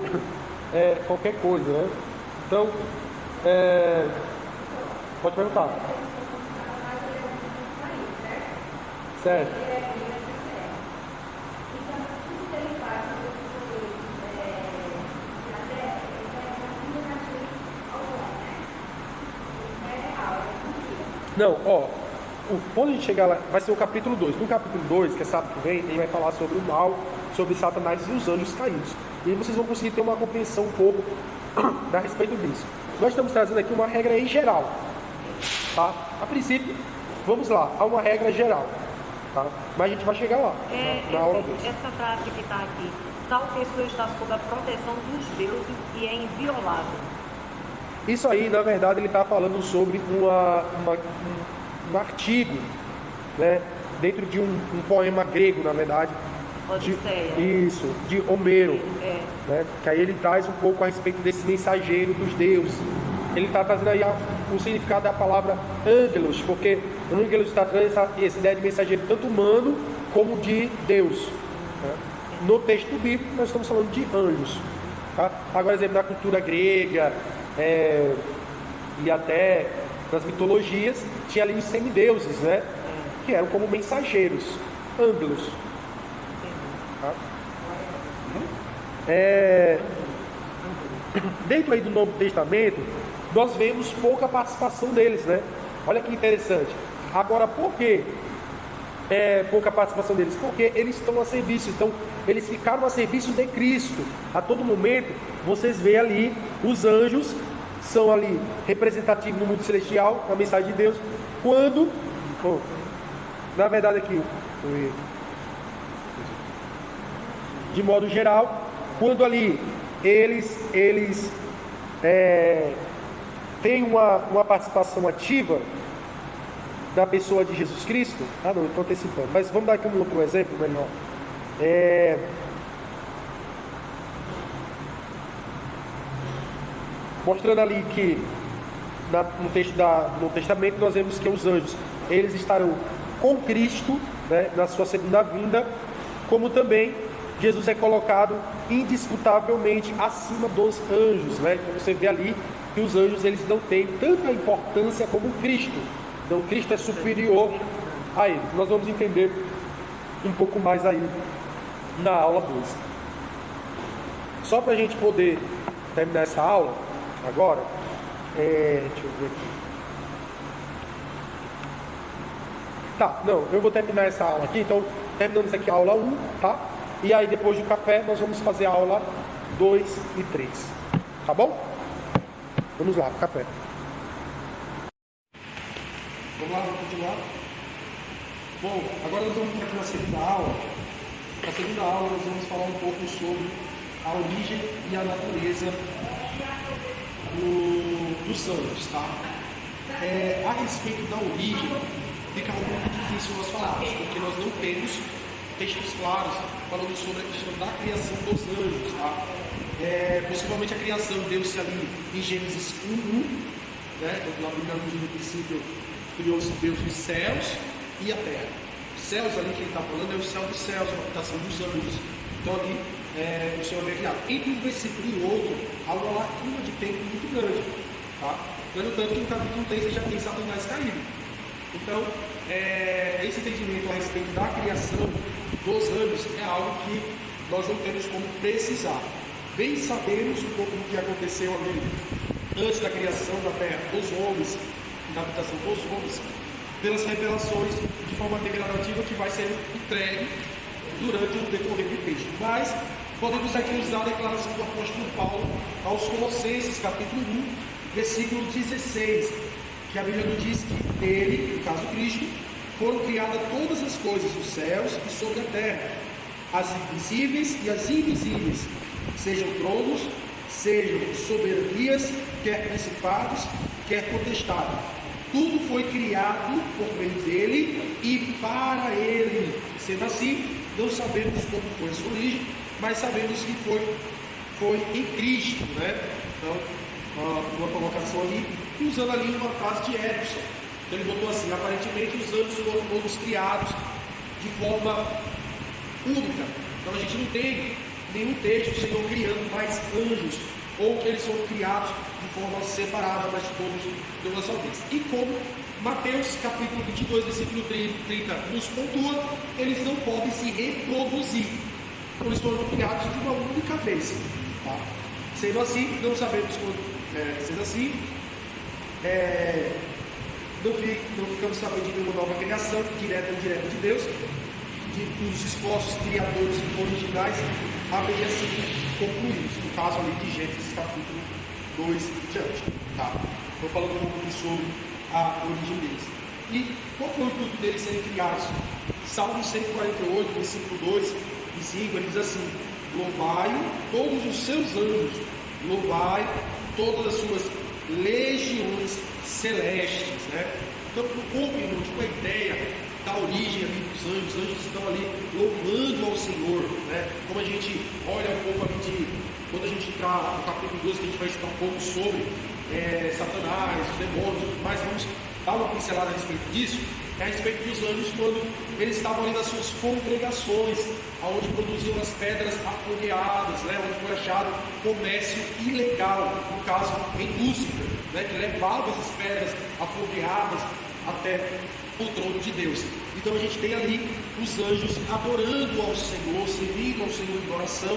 qualquer coisa, né? Então, pode perguntar. Certo. Não, quando a gente chegar lá, vai ser o capítulo 2. No capítulo 2, que é sábado que vem, ele vai falar sobre o mal, sobre Satanás e os anjos caídos. E aí vocês vão conseguir ter uma compreensão um pouco a respeito disso. Nós estamos trazendo aqui uma regra em geral, tá? A princípio, vamos lá, há uma regra geral, tá? Mas a gente vai chegar lá, na aula 2. Essa frase que está aqui, tal pessoa está sob a proteção dos deuses e é inviolável. Isso aí, na verdade, ele está falando sobre um artigo, né, dentro de um poema grego, na verdade, de Homero, né, que aí ele traz um pouco a respeito desse mensageiro dos deuses. Ele está trazendo aí o significado da palavra ângelos, porque o ângelos está trazendo essa ideia de mensageiro tanto humano como de Deus, né? No texto bíblico nós estamos falando de anjos, tá? Agora, exemplo, na cultura grega e até nas mitologias, tinha ali os semideuses, né? Que eram como mensageiros, ângelos. Tá? Dentro aí do Novo Testamento, nós vemos pouca participação deles, né? Olha que interessante. Agora, por que pouca participação deles? Porque eles estão a serviço, então eles ficaram a serviço de Cristo. A todo momento, vocês veem ali, os anjos são ali representativos no mundo celestial, na mensagem de Deus, quando, na verdade aqui, de modo geral, quando ali eles têm uma participação ativa da pessoa de Jesus Cristo. Não, eu estou antecipando, mas vamos dar aqui um outro exemplo melhor. Mostrando ali que no Testamento nós vemos que os anjos, eles estarão com Cristo, né, na sua segunda vinda, como também Jesus é colocado indisputavelmente acima dos anjos, né? Então você vê ali que os anjos, eles não têm tanta importância como Cristo. Então Cristo é superior a eles. Nós vamos entender um pouco mais aí na aula 2. Só para a gente poder terminar essa aula agora, deixa eu ver aqui. Tá, não, eu vou terminar essa aula aqui, então terminamos aqui a aula 1, tá? E aí depois do café nós vamos fazer a aula 2 e 3, tá bom? Vamos lá, café. Vamos lá, vamos continuar? Bom, agora nós vamos aqui na segunda aula. Na segunda aula nós vamos falar um pouco sobre a origem e a natureza dos anjos, tá? A respeito da origem, fica um pouco difícil nós falarmos, porque nós não temos textos claros falando sobre a questão da criação dos anjos, tá? Possivelmente a criação deu-se ali em Gênesis 1:1, né? Lá no princípio criou-se Deus os céus e a terra. Os céus ali que ele está falando é o céu dos céus, a habitação dos anjos. Então ali o Senhor vê que entre um versículo e outro há uma lacuna de tempo muito grande, tá? No tanto que no capítulo 3 já tem Satanás caído. Então, esse entendimento a respeito da criação dos anjos é algo que nós não temos como precisar. Bem sabemos um pouco do que aconteceu ali antes da criação da terra dos homens, da habitação dos homens, pelas revelações de forma degradativa que vai ser entregue durante o decorrer do texto. Mas podemos aqui usar a declaração do apóstolo Paulo aos Colossenses, capítulo 1, versículo 16, que a Bíblia nos diz que dele, no caso Cristo, foram criadas todas as coisas nos céus e sobre a terra, as visíveis e as invisíveis, sejam tronos, sejam soberanias, quer principados, quer potestades. tudo foi criado por meio dele e para ele. Sendo assim, não sabemos como foi a sua origem, mas sabemos que foi em Cristo, né? Então, uma colocação ali, usando ali uma frase de Edson. Então ele botou assim: aparentemente os anjos foram todos criados de forma única. Então a gente não tem nenhum texto do Senhor criando mais anjos, ou que eles foram criados de forma separada, mas todos de uma só vez. E como Mateus capítulo 22, versículo 30 nos pontua, eles não podem se reproduzir. Então eles foram criados de uma única vez. Tá? Sendo assim, não sabemos quando. Sendo assim, não ficamos sabendo de nenhuma nova criação, direta ou indireta de Deus, dos esforços criadores originais, a meio assim concluídos. No caso ali de Gênesis capítulo 2 e diante. Tá? Estou falando um pouco aqui sobre a origem deles. E qual foi o intuito deles serem criados? Salmo 148, versículo 2 e 5, ele diz assim: louvai todos os seus anjos, louvai todas as suas legiões celestes, né? Então, um pouco, irmão, de uma ideia da origem ali dos anjos. Os anjos estão ali louvando ao Senhor, né? Como a gente olha um pouco ali de, quando a gente entrar no capítulo 12, que a gente vai estudar um pouco sobre Satanás, os demônios e tudo mais, vamos dar uma pincelada a respeito disso. A respeito dos anjos, quando eles estavam ali nas suas congregações, onde produziam as pedras afogueadas, né, onde foi achado comércio ilegal, no caso em Lúcifer, né, que levava essas pedras afogueadas até o trono de Deus. Então a gente tem ali os anjos adorando ao Senhor, servindo ao Senhor em oração,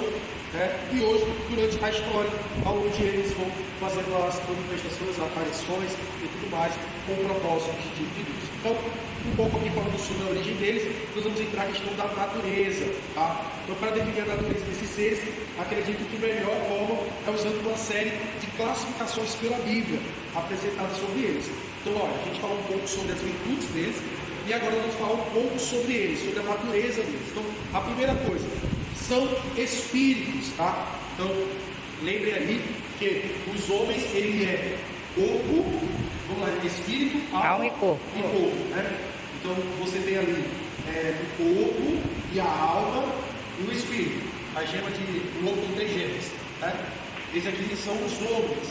né, e hoje, durante a história, onde eles vão fazendo as manifestações, aparições e tudo mais, com o propósito de Deus. Então, um pouco aqui falando sobre a origem deles, nós vamos entrar na questão da natureza, tá? Então, para definir a natureza desses seres, acredito que a melhor forma é usando uma série de classificações pela Bíblia apresentadas sobre eles. Então, olha, a gente falou um pouco sobre as virtudes deles, e agora nós vamos falar um pouco sobre eles, sobre a natureza deles. Então, a primeira coisa, são espíritos, tá? Então, lembrem ali que os homens, ele é corpo, vamos lá, espírito, alma e corpo, né? Então você tem ali o corpo e a alma e o espírito, a gema de um ovo com 3 gemas, né? Esses aqui são os homens.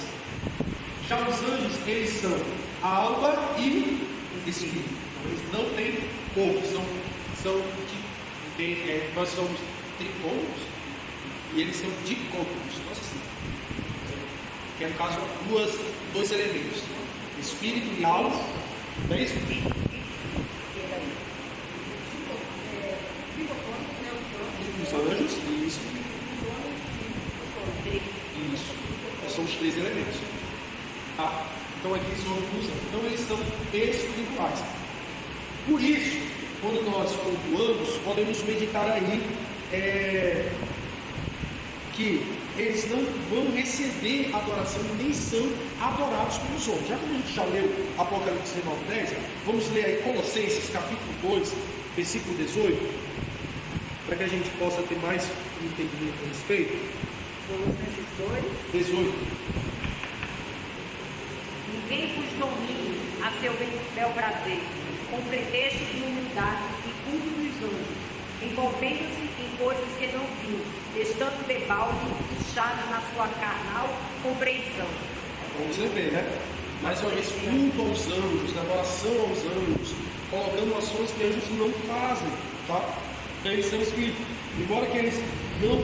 Já os anjos, eles são alma e espírito. Então, eles não têm corpo, nós somos tricônicos e eles são dicônicos. Nossa, assim, que é no caso dois elementos, espírito e alma, não é isso? Os anjos, isso. São os 3 elementos. Tá? Então aqui são os anjos. Então eles são espirituais. Por isso, quando nós pontuamos, podemos meditar aí que eles não vão receber adoração e nem são adorados pelos homens. Já que a gente já leu Apocalipse 19:10, vamos ler aí Colossenses capítulo 2, versículo 18, para que a gente possa ter mais entendimento a respeito. Colossenses 2, 18. Ninguém vos domine a seu bel prazer, com pretexto de humildade e culto dos anjos, envolvendo-se em coisas que não viu, estando debalde e inchado na sua carnal compreensão. Vamos ver, né? Mais uma vez, culto aos anjos, na adoração aos anjos, colocando ações que anjos não fazem, tá? Então eles são espíritos. Embora que eles não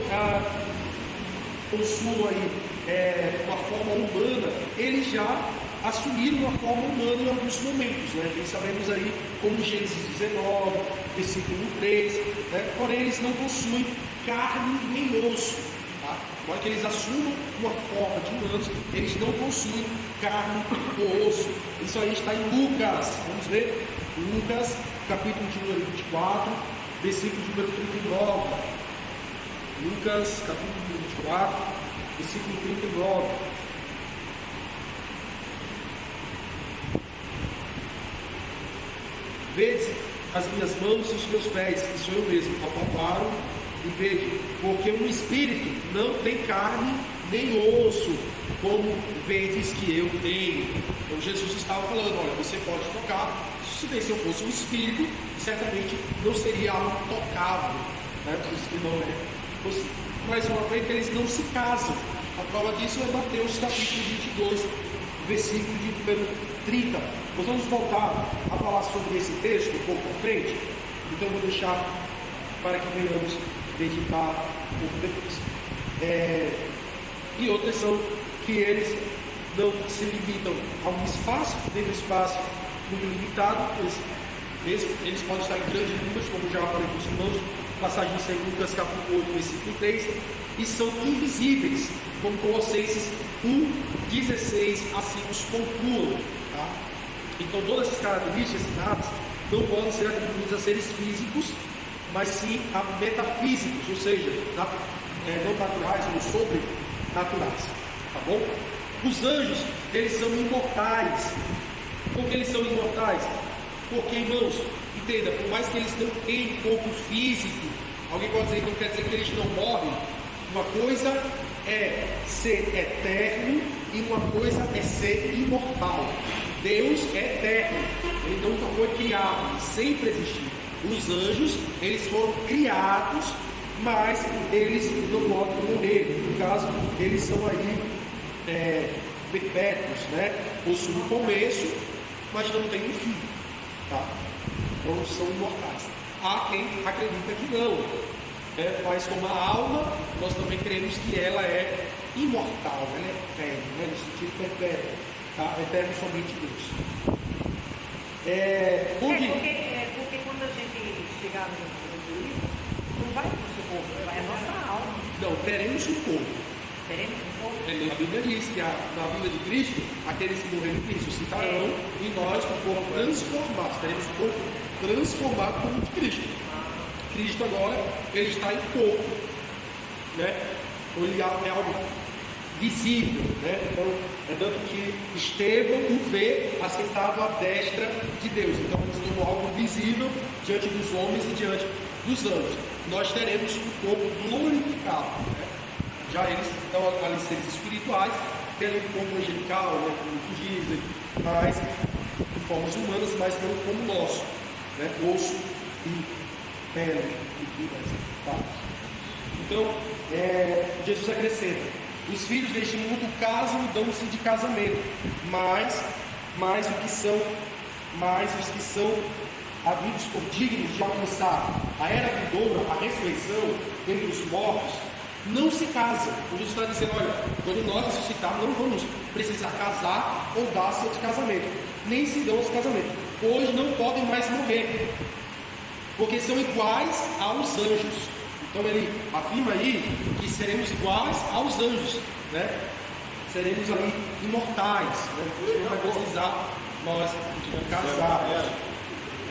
consumam aí uma forma humana, eles já assumiram uma forma humana em alguns momentos, né? E sabemos aí como Gênesis 19, versículo 3, né? Porém eles não possuem carne nem osso, tá? Embora que eles assumam uma forma de humanos, eles não possuem carne ou osso. Isso aí está em Lucas, vamos ver? Lucas, capítulo de número 24, versículo de número 39. Lucas, capítulo 24, versículo 39. Vede as minhas mãos e os meus pés, que sou eu mesmo, apalparam e vejo, porque um espírito não tem carne nem osso, como vedes que eu tenho. Então Jesus estava falando, olha, você pode tocar, se eu fosse um espírito, certamente não seria algo tocável, né? Por isso que não é possível. Mas uma vez que eles não se casam, a prova disso é Mateus capítulo 22, versículo de número 30. Nós vamos voltar a falar sobre esse texto um pouco à frente, então eu vou deixar para que venhamos dedicar um pouco depois. E outras são que eles não se limitam a um espaço, dentro do espaço muito limitado, eles podem estar em grandes números, como já falei com os irmãos, passagem em Lucas capítulo 8, versículo 3, e são invisíveis, como Colossenses 1, 16, assim os pontuam. Tá? Então todas essas características citadas não podem ser atribuídas a seres físicos, mas sim a metafísicos, ou seja, não naturais ou sobrenaturais. Tá bom? Os anjos, eles são imortais. Por que eles são imortais? Porque, irmãos, entenda, por mais que eles não tenham corpo físico, alguém pode dizer que não quer dizer que eles não morrem. Uma coisa é ser eterno e uma coisa é ser imortal. Deus é eterno, ele nunca foi criado, ele sempre existiu. Os anjos, eles foram criados, mas eles não podem morrer. No caso, eles são aí perpétuos, né? Possuem um começo, mas não tem um fim, tá? Então são imortais. Há quem acredita que não, né? Mas como a alma, nós também cremos que ela é imortal, ela é eterna, né? No sentido perpétuo, tá? Eterno somente Deus. Porque quando a gente chegar no livro, não vai o nosso corpo, vai a nossa alma. Não, teremos um corpo. Teremos um corpo. A Bíblia diz que na vida de Cristo, aqueles que morreram em Cristo ressuscitarão e nós com o corpo transformado, teremos o corpo transformado como de Cristo. Cristo agora, ele está em corpo, né? Ele é algo visível, né? Então, é tanto que Estevão o vê assentado à destra de Deus. Então, ele se tornou algo visível diante dos homens e diante dos anjos. Nós teremos o corpo glorificado, né? Já eles estão ali seres espirituais, tendo um corpo angelical, né, como muitos dizem, mas de formas humanas, mas não como o nosso, né, osso e pele e fibras. Tá? Então, Jesus acrescenta: os filhos deste mundo casam e dão-se de casamento, mas os que são havidos por dignos de alcançar a era vindoura, a ressurreição entre os mortos, não se casam. O Jesus está dizendo, olha, quando nós ressuscitarmos, não vamos precisar casar ou dar-se de casamento, nem se dão esse casamento, pois não podem mais morrer, porque são iguais aos anjos. Então ele afirma aí que seremos iguais aos anjos, né? Seremos ali imortais, né? Não vai precisar nós casar,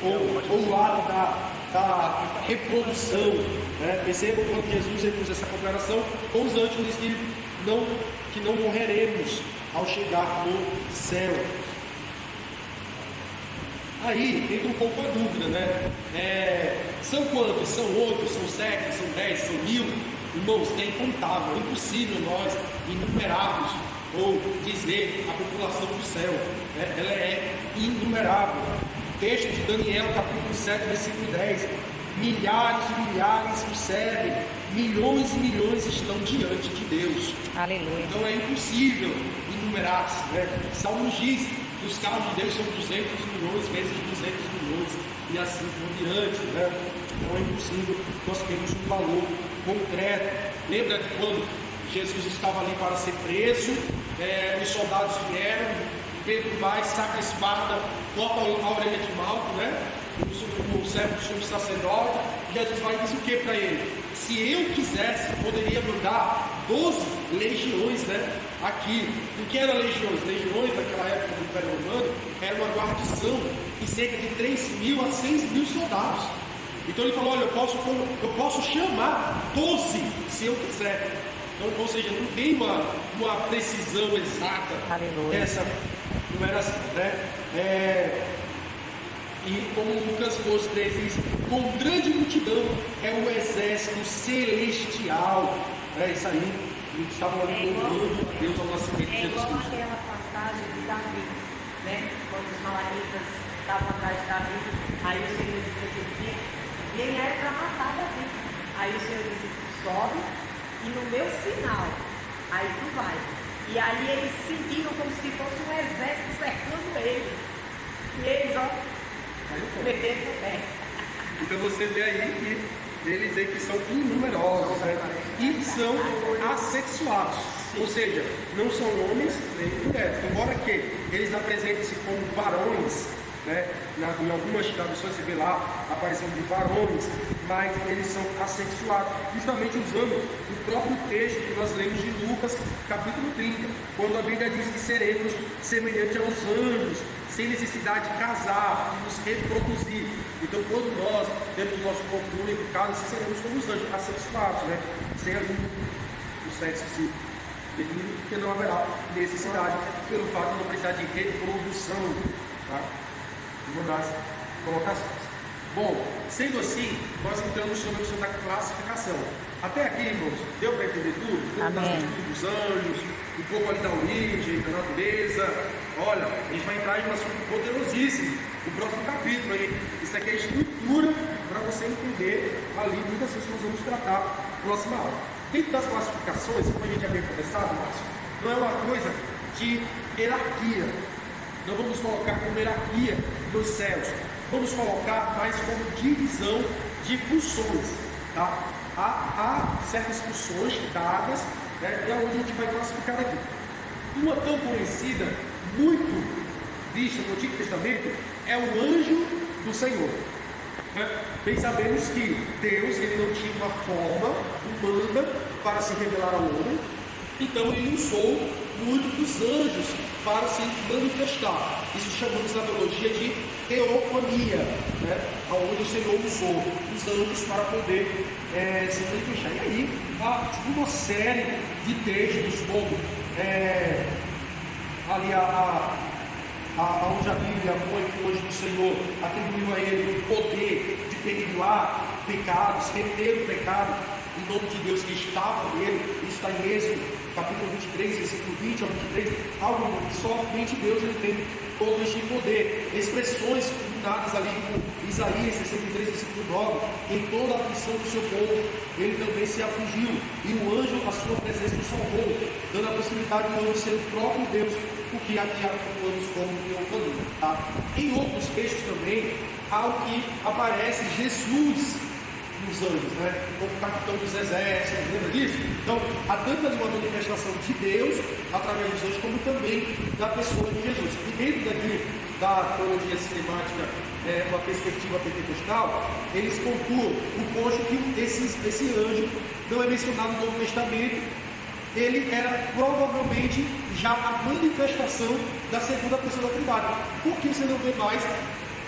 ou o lado da reprodução, né? Percebam quando Jesus usa essa comparação com os anjos, diz que não morreremos ao chegar no céu. Aí entra um pouco a dúvida, né? São quantos? São 8, são 7, são 10, são 1000? Irmãos, é incontável, é impossível nós enumerarmos ou dizer a população do céu, né? Ela é inumerável. Texto de Daniel, capítulo 7, versículo 10: milhares e milhares o servem, milhões e milhões estão diante de Deus. Aleluia. Então é impossível enumerar-se, né? Salmos diz que os carros de Deus são 200 milhões vezes 200 milhões e assim por diante, né? Então é impossível nós termos um valor concreto. Lembra que quando Jesus estava ali para ser preso, os soldados vieram, Pedro vai, saca a espada, corta a orelha de Malco, né? O servo do sumo sacerdote. Jesus vai e diz o que para ele? Se eu quisesse, poderia mandar 12 legiões, né? Aqui. O que eram legiões? Legiões naquela época do Império Romano era uma guarnição de cerca de 3.000 a 6.000 soldados. Então ele falou, olha, eu posso chamar 12 se eu quiser. Então, ou seja, não tem uma precisão exata. Aleluia. Essa não era assim, né? E como Lucas 12:3 diz, com grande multidão é o exército celestial. É isso aí. e estavam ali louvando a Deus ao nascimento de É Jesus igual Cristo. aquela passagem de Davi, né? Quando os maladitas estavam atrás de Davi, aí o Senhor disse assim, e ele era para matar Davi. Aí o Senhor disse, sobe e no meu sinal, aí tu vai. E aí eles sentiram como se fosse um exército cercando ele. E eles, ó, metendo o pé. Então você vê aí que eles aí que são inumerosos, né? E são assexuados, ou seja, não são homens nem mulheres, embora que eles apresentem-se como varões, né? Em algumas traduções você vê lá aparecendo de varões, mas eles são assexuados, justamente usando o próprio texto que nós lemos de Lucas, capítulo 30, quando a Bíblia diz que seremos semelhantes aos anjos, sem necessidade de casar, de nos reproduzir. Então, quando nós temos o nosso corpo glorificado, assim seremos como os anjos, assexuados, né? Sem o sexo se definido, porque não haverá necessidade, pelo fato de não precisar de reprodução, tá? Uma das colocações. Bom, sendo assim, nós entramos sobre a questão da classificação. Até aqui, irmãos, deu para entender tudo? Um pouco das atitudes dos anjos, um pouco ali da origem, da natureza. Olha, a gente vai entrar em um assunto poderosíssimo, o próximo capítulo aí. Isso aqui é estrutura para você entender ali muitas coisas que nós vamos tratar na próxima aula. Dentro das classificações, como a gente já havia conversado, Márcio, não é uma coisa de hierarquia. Não vamos colocar como hierarquia nos céus, vamos colocar mais como divisão de funções, tá? Há certas funções dadas, né, e é onde a gente vai classificar aqui. Uma tão conhecida, muito vista no Antigo Testamento, é o anjo do Senhor. Bem sabemos que Deus ele não tinha uma forma humana para se revelar ao homem, então ele usou muito dos anjos para se manifestar. Isso chamamos na teologia de teofania, né? Onde o Senhor usou os anjos para poder se manifestar. E aí há uma série de textos, como ali onde a Bíblia põe que o anjo do Senhor atribuiu a ele o poder de perdoar pecados, reter o pecado em nome de Deus que estava nele. Isso está em Êxodo, capítulo 23, versículo 20 ao 23, algo que somente Deus ele tem todo este poder. Expressões combinadas ali com Isaías 63, versículo 9, em toda a aflição do seu povo, ele também se afligiu, e o anjo, a sua presença, o salvou, dando a possibilidade do anjo ser o próprio Deus, o que aqui atribuímos como teofania, tá? Em outros textos também, há o que aparece Jesus nos anjos, né? Como capitão dos exércitos, lembra disso? Então, há tanto ali uma manifestação de Deus através dos anjos, como também da pessoa de Jesus. E dentro daqui da teologia sistemática, uma perspectiva pentecostal, eles pontuam o posto que esse anjo não é mencionado no Novo Testamento. Ele era provavelmente já a manifestação da segunda pessoa da Trindade. Por que você não vê mais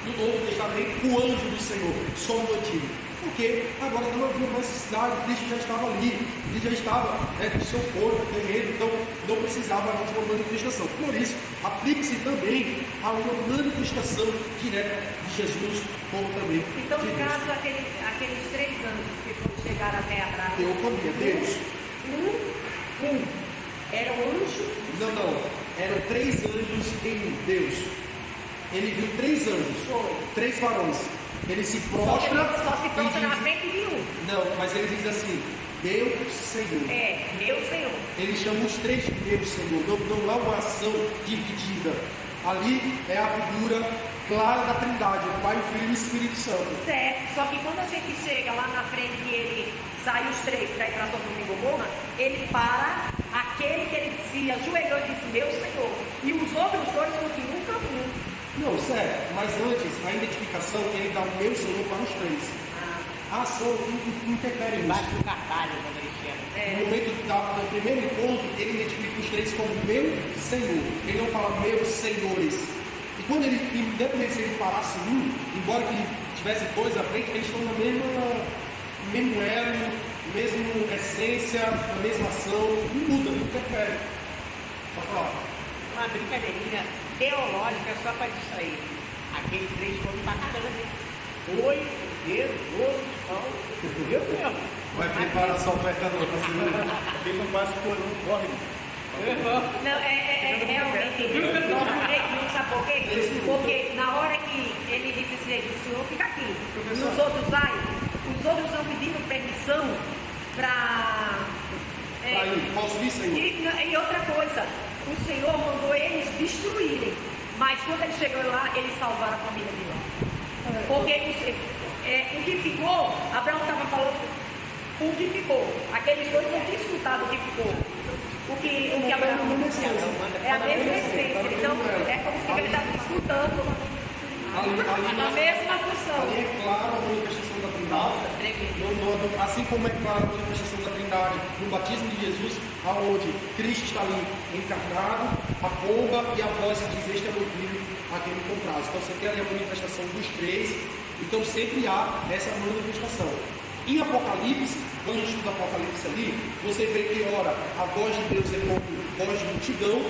no Novo Testamento o anjo do Senhor, só no Antigo? Porque agora não havia mais necessidade, Cristo já estava ali, ele já estava no seu corpo, terreno, então não precisava de uma manifestação. Por isso, aplique-se também a uma manifestação direta de Jesus, como também Então, de no Deus. caso, aqueles 3 anos que foram chegar até a terra, Teofania, Deus. era um anjo. Não, eram 3 anjos em Deus. Ele viu 3 anjos, 3 varões. Ele se prostra Só se prostra na e frente de um. diz, não, mas ele diz assim, meu Senhor. Meu Senhor. Ele chama os 3 de meu Senhor, não há uma ação dividida. Ali é a figura clara da Trindade, o Pai, o Filho e o Espírito Santo. Certo, só que quando a gente chega lá na frente e ele sai os 3 para ir para Sodoma e Gomorra, ele para aquele que ele se ajoelhou e disse, meu Senhor. E os outros 2 continuam o caminho. Não, certo, mas antes, a identificação, ele dá o meu Senhor para os 3. A ação interfere nisso. Embaixo do carvalho, quando ele chega. No momento do primeiro encontro, ele identifica os 3 como meu Senhor. Ele não fala meus senhores. E quando ele, independente se ele parasse um, embora que ele tivesse 2 à frente, eles estão no mesmo elo, mesma essência, na mesma ação, não muda, não interfere. Pode falar. Uma brincadeirinha teológica só para distrair. Aqueles 3 foram para caramba. 8 dedos, 12 pão. Eu mesmo. Vai preparar sua oferta não, tá segurando. Quem não faz por não corre. Não, realmente, não mudei não, sabe por quê? Porque na hora que ele disse assim, o senhor fica aqui, e os outros vai, os outros estão pedindo permissão para... Posso vir, Senhor? E outra coisa, o Senhor mandou eles destruírem, mas quando eles chegaram lá, eles salvaram a família de lá. Porque o que ficou, Abraão estava falando, o que ficou, aqueles dois não tinham escutado o que ficou. O que Abraão disse é a mesma essência, então é como se ele estava escutando a mesma função. Ali é claro a manifestação da Trindade. Assim como é clara a manifestação da Trindade no batismo de Jesus, aonde Cristo está ali encarnado, a pomba e a voz que diz: este é meu filho, a quem me compraz. Então você tem ali a manifestação dos três, então sempre há essa manifestação. Em Apocalipse, quando a gente estuda Apocalipse ali, você vê que ora a voz de Deus é como voz de multidão,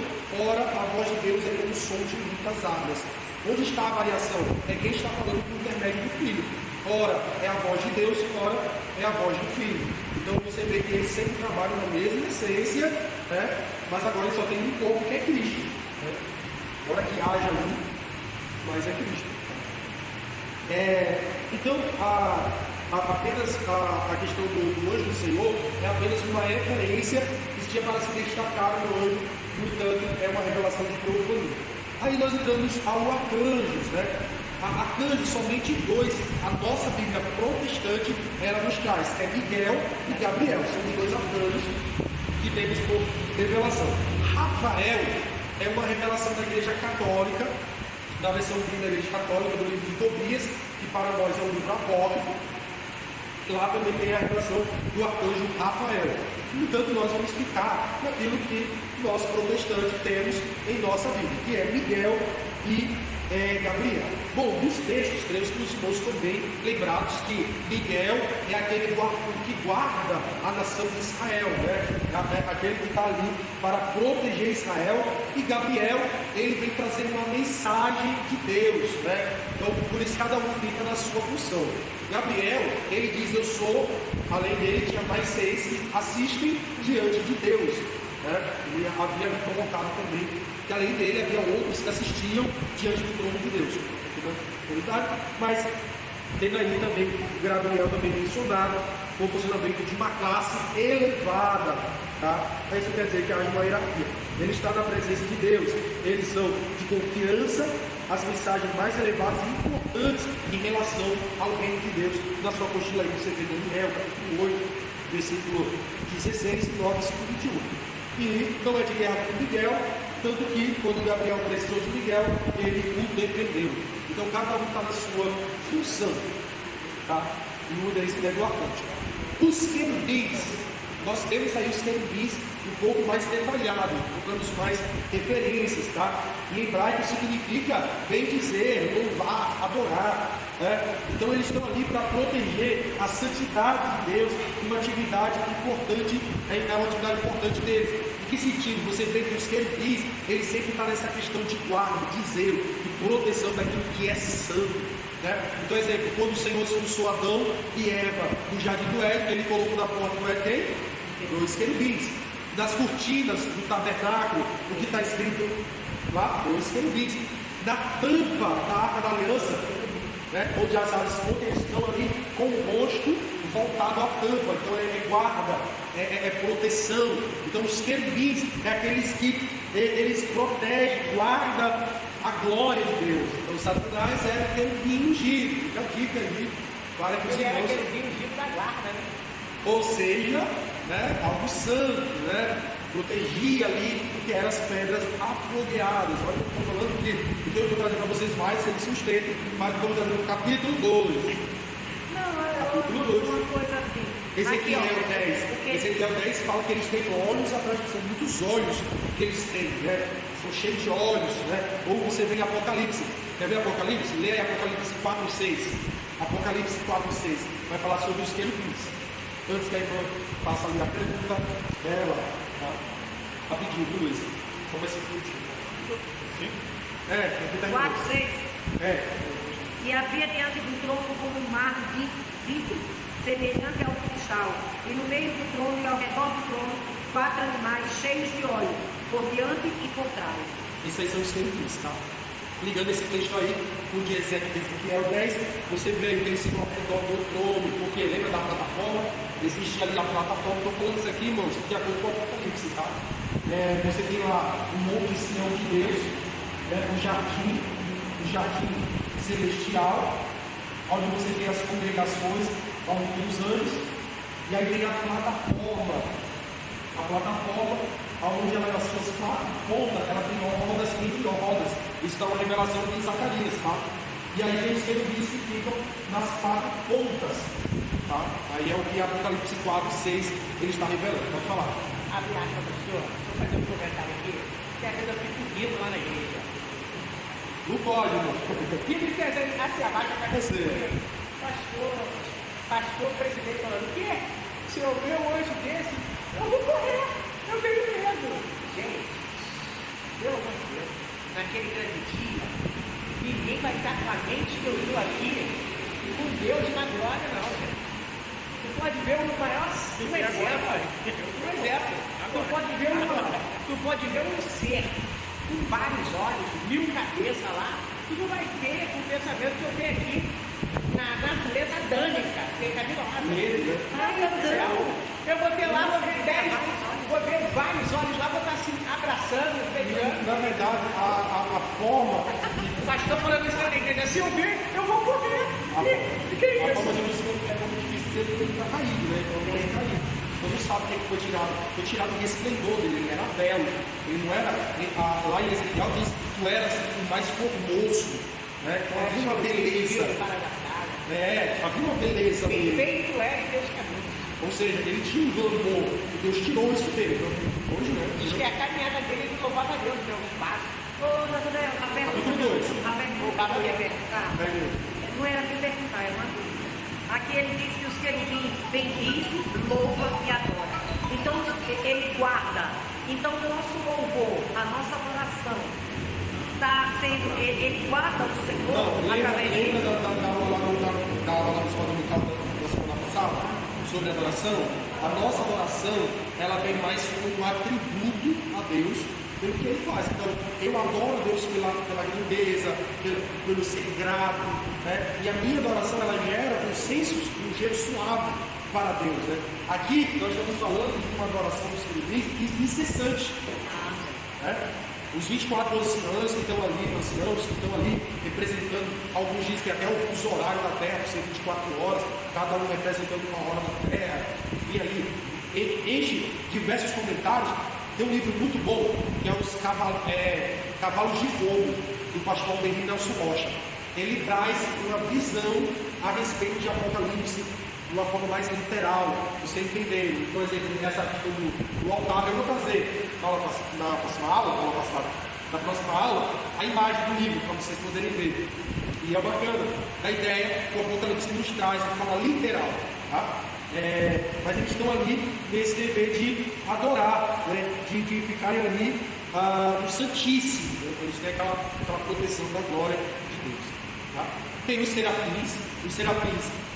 ora a voz de Deus é como som de muitas águas. Onde está a variação? É quem está falando por intermédio do Filho. Ora é a voz de Deus, ora é a voz do Filho. Então você vê que eles sempre trabalham na mesma essência, né? Mas agora ele só tem um corpo que é Cristo. Né? Ora que haja um, mas é Cristo. Então apenas a questão do anjo do Senhor é apenas uma referência que tinha para se destacar no anjo, no entanto é uma revelação de teofania. Aí nós entramos ao arcanjos, né? Arcanjos, somente dois. A nossa Bíblia protestante, ela nos traz, é Miguel e Gabriel, são os dois arcanjos que temos por revelação. Rafael é uma revelação da Igreja Católica, da versão da Igreja Católica, do livro de Tobias, que para nós é um livro apócrifo. Lá também tem a revelação do arcanjo Rafael. No entanto, nós vamos ficar naquilo que nós protestantes temos em nossa Bíblia, que é Miguel e Gabriel. Bom, nos textos, creio que os irmãos estão bem lembrados que Miguel é aquele que guarda a nação de Israel, né? Aquele que está ali para proteger Israel, e Gabriel, ele vem trazer uma mensagem de Deus, né? Então, por isso cada um fica na sua função. Gabriel, ele diz: eu sou, além dele tinha mais 6 que assistem diante de Deus, né? Ele havia colocado também que além dele havia outros que assistiam diante do trono de Deus, mas tem aí também Gabriel também mencionado com o funcionamento de uma classe elevada, tá? Isso quer dizer que há uma hierarquia. Ele está na presença de Deus, eles são de confiança, as mensagens mais elevadas e importantes em relação ao reino de Deus. Na sua apostila aí você vê Daniel, capítulo 8, versículo 16, 9, 5, 21. E não é de guerra com Miguel, tanto que quando Gabriel precisou de Miguel, ele o defendeu. Então cada um está na sua função, tá? E uma deles é do arcanjo. Os querubins, nós temos aí os querubins um pouco mais detalhado, colocamos mais referências, tá? Em hebraico significa bem dizer, louvar, adorar, né? Então eles estão ali para proteger a santidade de Deus, uma atividade importante, é uma atividade importante deles. Em que sentido? Você vê que os querubins, eles sempre estão nessa questão de guarda, de zelo, de proteção daquilo que é santo, né? Então, exemplo, quando o Senhor expulsou Adão e Eva do jardim do Éden, ele colocou na porta do Éden 2 querubins. Nas cortinas do tabernáculo, o que está escrito lá, 2 querubins. Na tampa da arca da aliança, né, onde as aves estão ali com o rosto voltado à tampa, então é guarda, é proteção. Então os querubins é aqueles que eles protegem, guardam a glória de Deus. Então Satanás é querubim ungido, fica a dica aí para que os irmãos... Ele era querubim ungido da guarda, né? Ou seja, né, algo santo, né? Protegia ali o que eram as pedras afogueadas. Olha o que eu estou falando aqui. Então eu estou trazendo para vocês mais, eles sustentam, mas vamos trazer no capítulo 2. Uma coisa assim. Ezequiel Aqui, 10. Ezequiel 10 fala que eles têm olhos atrás, são muitos olhos que eles têm, né? São cheios de olhos, né? Ou você vê em Apocalipse. Quer ver Apocalipse? Leia Apocalipse 4, 6. Apocalipse 4, 6. Vai falar sobre os querubins. Antes que a irmã faça ali a pergunta dela, tá? Rapidinho, viu, Luiz? Só vai ser curtinho. Sim? Aqui tá 4, 6. É. E havia diante do trono como um mar de vidro, semelhante ao que cristal, e no meio do trono e ao redor do trono, 4 animais cheios de óleo, por diante e por trás. Esses aí são os querubins, tá? Ligando esse texto aí com o de Ezequiel 10, você vê aí o princípio ao redor do trono, porque lembra da plataforma? Existe ali a plataforma. Estou falando isso aqui, irmãos, de acordo com o Apocalipse, tá? Você tem lá o Monte Sião de Deus, o jardim celestial, onde você tem as congregações ao longo dos anos, e aí tem a plataforma, onde ela, nas suas 4 pontas, ela tem rodas entre rodas. Isso dá uma revelação de Zacarias, tá? E aí tem os querubins que ficam nas 4 pontas, tá? Aí é o que Apocalipse 4, 6 ele está revelando. Pode falar. Abre aspas, pastor. Vou fazer um comentário aqui. Que às vezes eu fico rindo lá na igreja. Não pode, irmão. Fica que às vezes se abaixa a cabeça. Pastor, presidente falando, o quê? Se eu ver um anjo desse, eu vou correr. Eu tenho medo. Gente, pelo amor de Deus, naquele grande dia, ninguém vai estar com a mente que eu estou aqui com Deus na glória, não, gente. Tu pode ver um maior exemplo. Tu pode ver um ser com vários olhos, 1000 cabeças lá, tu não vai ter o pensamento que eu tenho aqui na natureza dânica. Tem cabelo lá, ai meu Deus, eu vou ter lá, vou ver vários olhos lá, vou estar assim, abraçando, beijando. Na verdade, a forma. O pastor falando isso na igreja, se eu ver, eu vou correr. Que A isso? forma de você é muito difícil dizer porque ele está caído, né? Então ele está caído. Então não sabe o que foi tirado. Foi tirado o resplendor dele, ele era belo. Ele não era. Lá em Ezequiel diz que tu eras o mais formoso, né? Então havia uma beleza. Havia uma beleza nele. Perfeito é em Deus caminho. Ou seja, ele tinha um glamour. E Deus tirou isso dele. Então, hoje, né? Diz que a caminhada dele de louvava a Deus em alguns passos. Ô, Nazaré, a pergunta que eu ia perguntar, não era de perguntar, era uma dúvida. Aqui ele diz que os querubins bendizem, louvam e adoram. Então, ele guarda. Então, o nosso louvor, a nossa adoração, está sendo, ele guarda o Senhor através Lembra disso. da aula da escola dominical da semana passada sobre adoração? A nossa adoração, ela vem mais como um atributo a Deus pelo que ele faz. Então, eu adoro Deus pela grandeza, pelo ser grato, né? E a minha adoração, ela gera um cheiro suave para Deus, né? Aqui, nós estamos falando de uma adoração dos querubins incessante, né? Os 24 anciãos que estão ali, representando, alguns dizem que até o fuso horário da Terra, por ser 24 horas, cada um representando uma hora da Terra, e aí enche diversos comentários. Tem um livro muito bom, que é os Cavalos de Fogo, do pastor Henry Nelson Rocha. Ele traz uma visão a respeito de Apocalipse de uma forma mais literal, você entender. Por exemplo, nessa questão do altar, eu vou trazer na próxima aula, a imagem do livro, para vocês poderem ver. E é bacana, a ideia que o Apocalipse nos traz de forma literal, tá? Mas eles estão ali nesse dever de adorar, né? de ficarem ali no Santíssimo, né? Eles têm aquela proteção da glória de Deus, tá? Tem os serafins,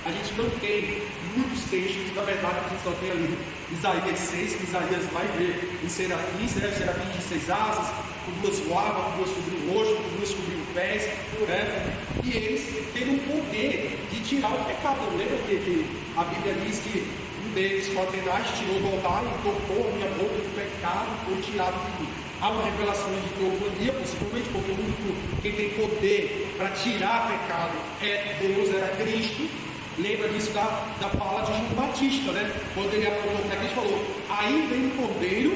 a gente não tem muitos textos, na verdade a gente só tem ali Isaías 6, que Isaías vai ver os serafins, né? Os serafins de 6 asas, com 2 guardas, com 2 cobrindo o rosto, com 2 cobrindo o pés, né? E eles têm o poder de tirar o pecado. Lembra que a Bíblia diz que um deles, com Atenas, tirou do altar e tocou a minha boca do pecado, foi tirado de mim. Há uma revelação de teofania, possivelmente, porque o único quem tem poder para tirar pecado é Deus, era Cristo. Lembra disso da fala de João Batista, né? Quando ele apontou para Cristo, falou: aí vem o cordeiro,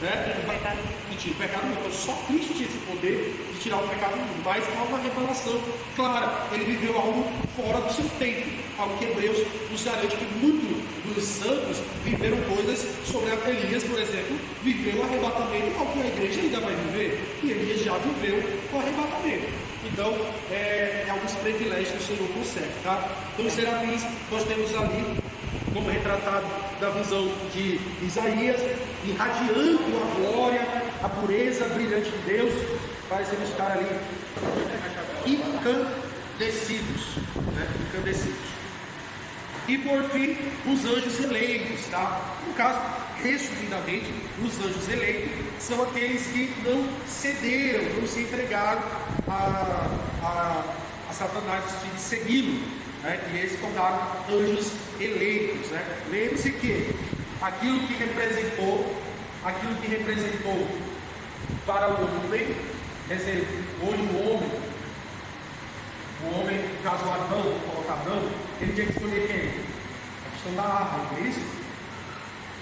né? Que tira o pecado do mundo. Então, só Cristo tinha esse poder de tirar o pecado do mundo. Mas há uma revelação clara. Ele viveu algo fora do seu tempo. Algo que Hebreus nos garante que muitos dos santos viveram coisas sobre Elias, por exemplo, viveu o arrebatamento, algo que a igreja ainda vai viver. E Elias já viveu o arrebatamento. Então, alguns privilégios que o Senhor concede, tá? Então, os serafins, nós temos ali, como retratado da visão de Isaías, irradiando a glória, a pureza brilhante de Deus, faz eles estar ali incandescidos, né? Incandescidos. E por fim, os anjos eleitos, tá? No caso, resumidamente, os anjos eleitos são aqueles que não cederam, não se entregaram a Satanás de segui-lo, né? E eles se tornaram anjos eleitos, né? Lembre-se que aquilo que representou para o homem, quer dizer, hoje o homem, no caso Adão, Adão, ele tinha que escolher quem? A questão da árvore, não é isso?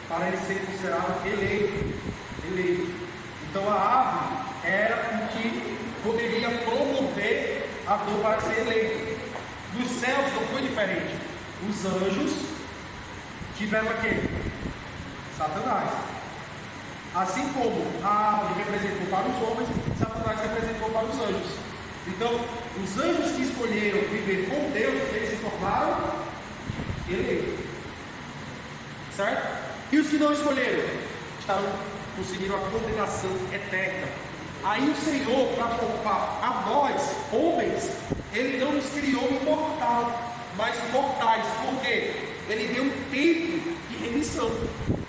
Para ele ser considerado eleito. Então a árvore era o que poderia promover Adão para ser eleito. Nos céus não foi diferente. Os anjos tiveram quem? Satanás. Assim como a árvore representou para os homens, Satanás representou para os anjos. Então, os anjos que escolheram viver com Deus, eles se tornaram eleitos. Certo? E os que não escolheram, conseguiram a condenação eterna. Aí o Senhor, para poupar a nós, homens, Ele não nos criou imortal, mas mortais. Por quê? Ele deu um tempo de remissão,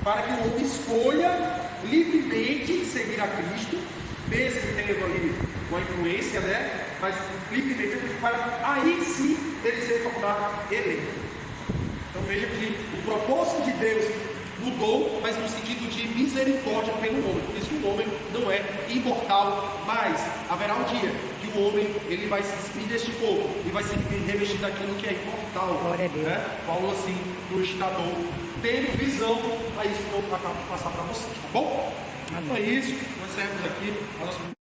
para que o homem escolha livremente seguir a Cristo, mesmo tendo ali uma influência, né? Mas livremente, para aí sim ele se tornar eleito. Então veja que o propósito de Deus mudou, mas no sentido de misericórdia pelo homem. Por isso que o homem não é imortal, mas haverá um dia que o homem ele vai se despir deste corpo e vai se revestir daquilo que é imortal. Glória a Deus. Né? Paulo assim nos danou, tendo visão, a isso que eu acabo de passar para vocês, tá bom? Então é isso, nós saímos aqui a nossa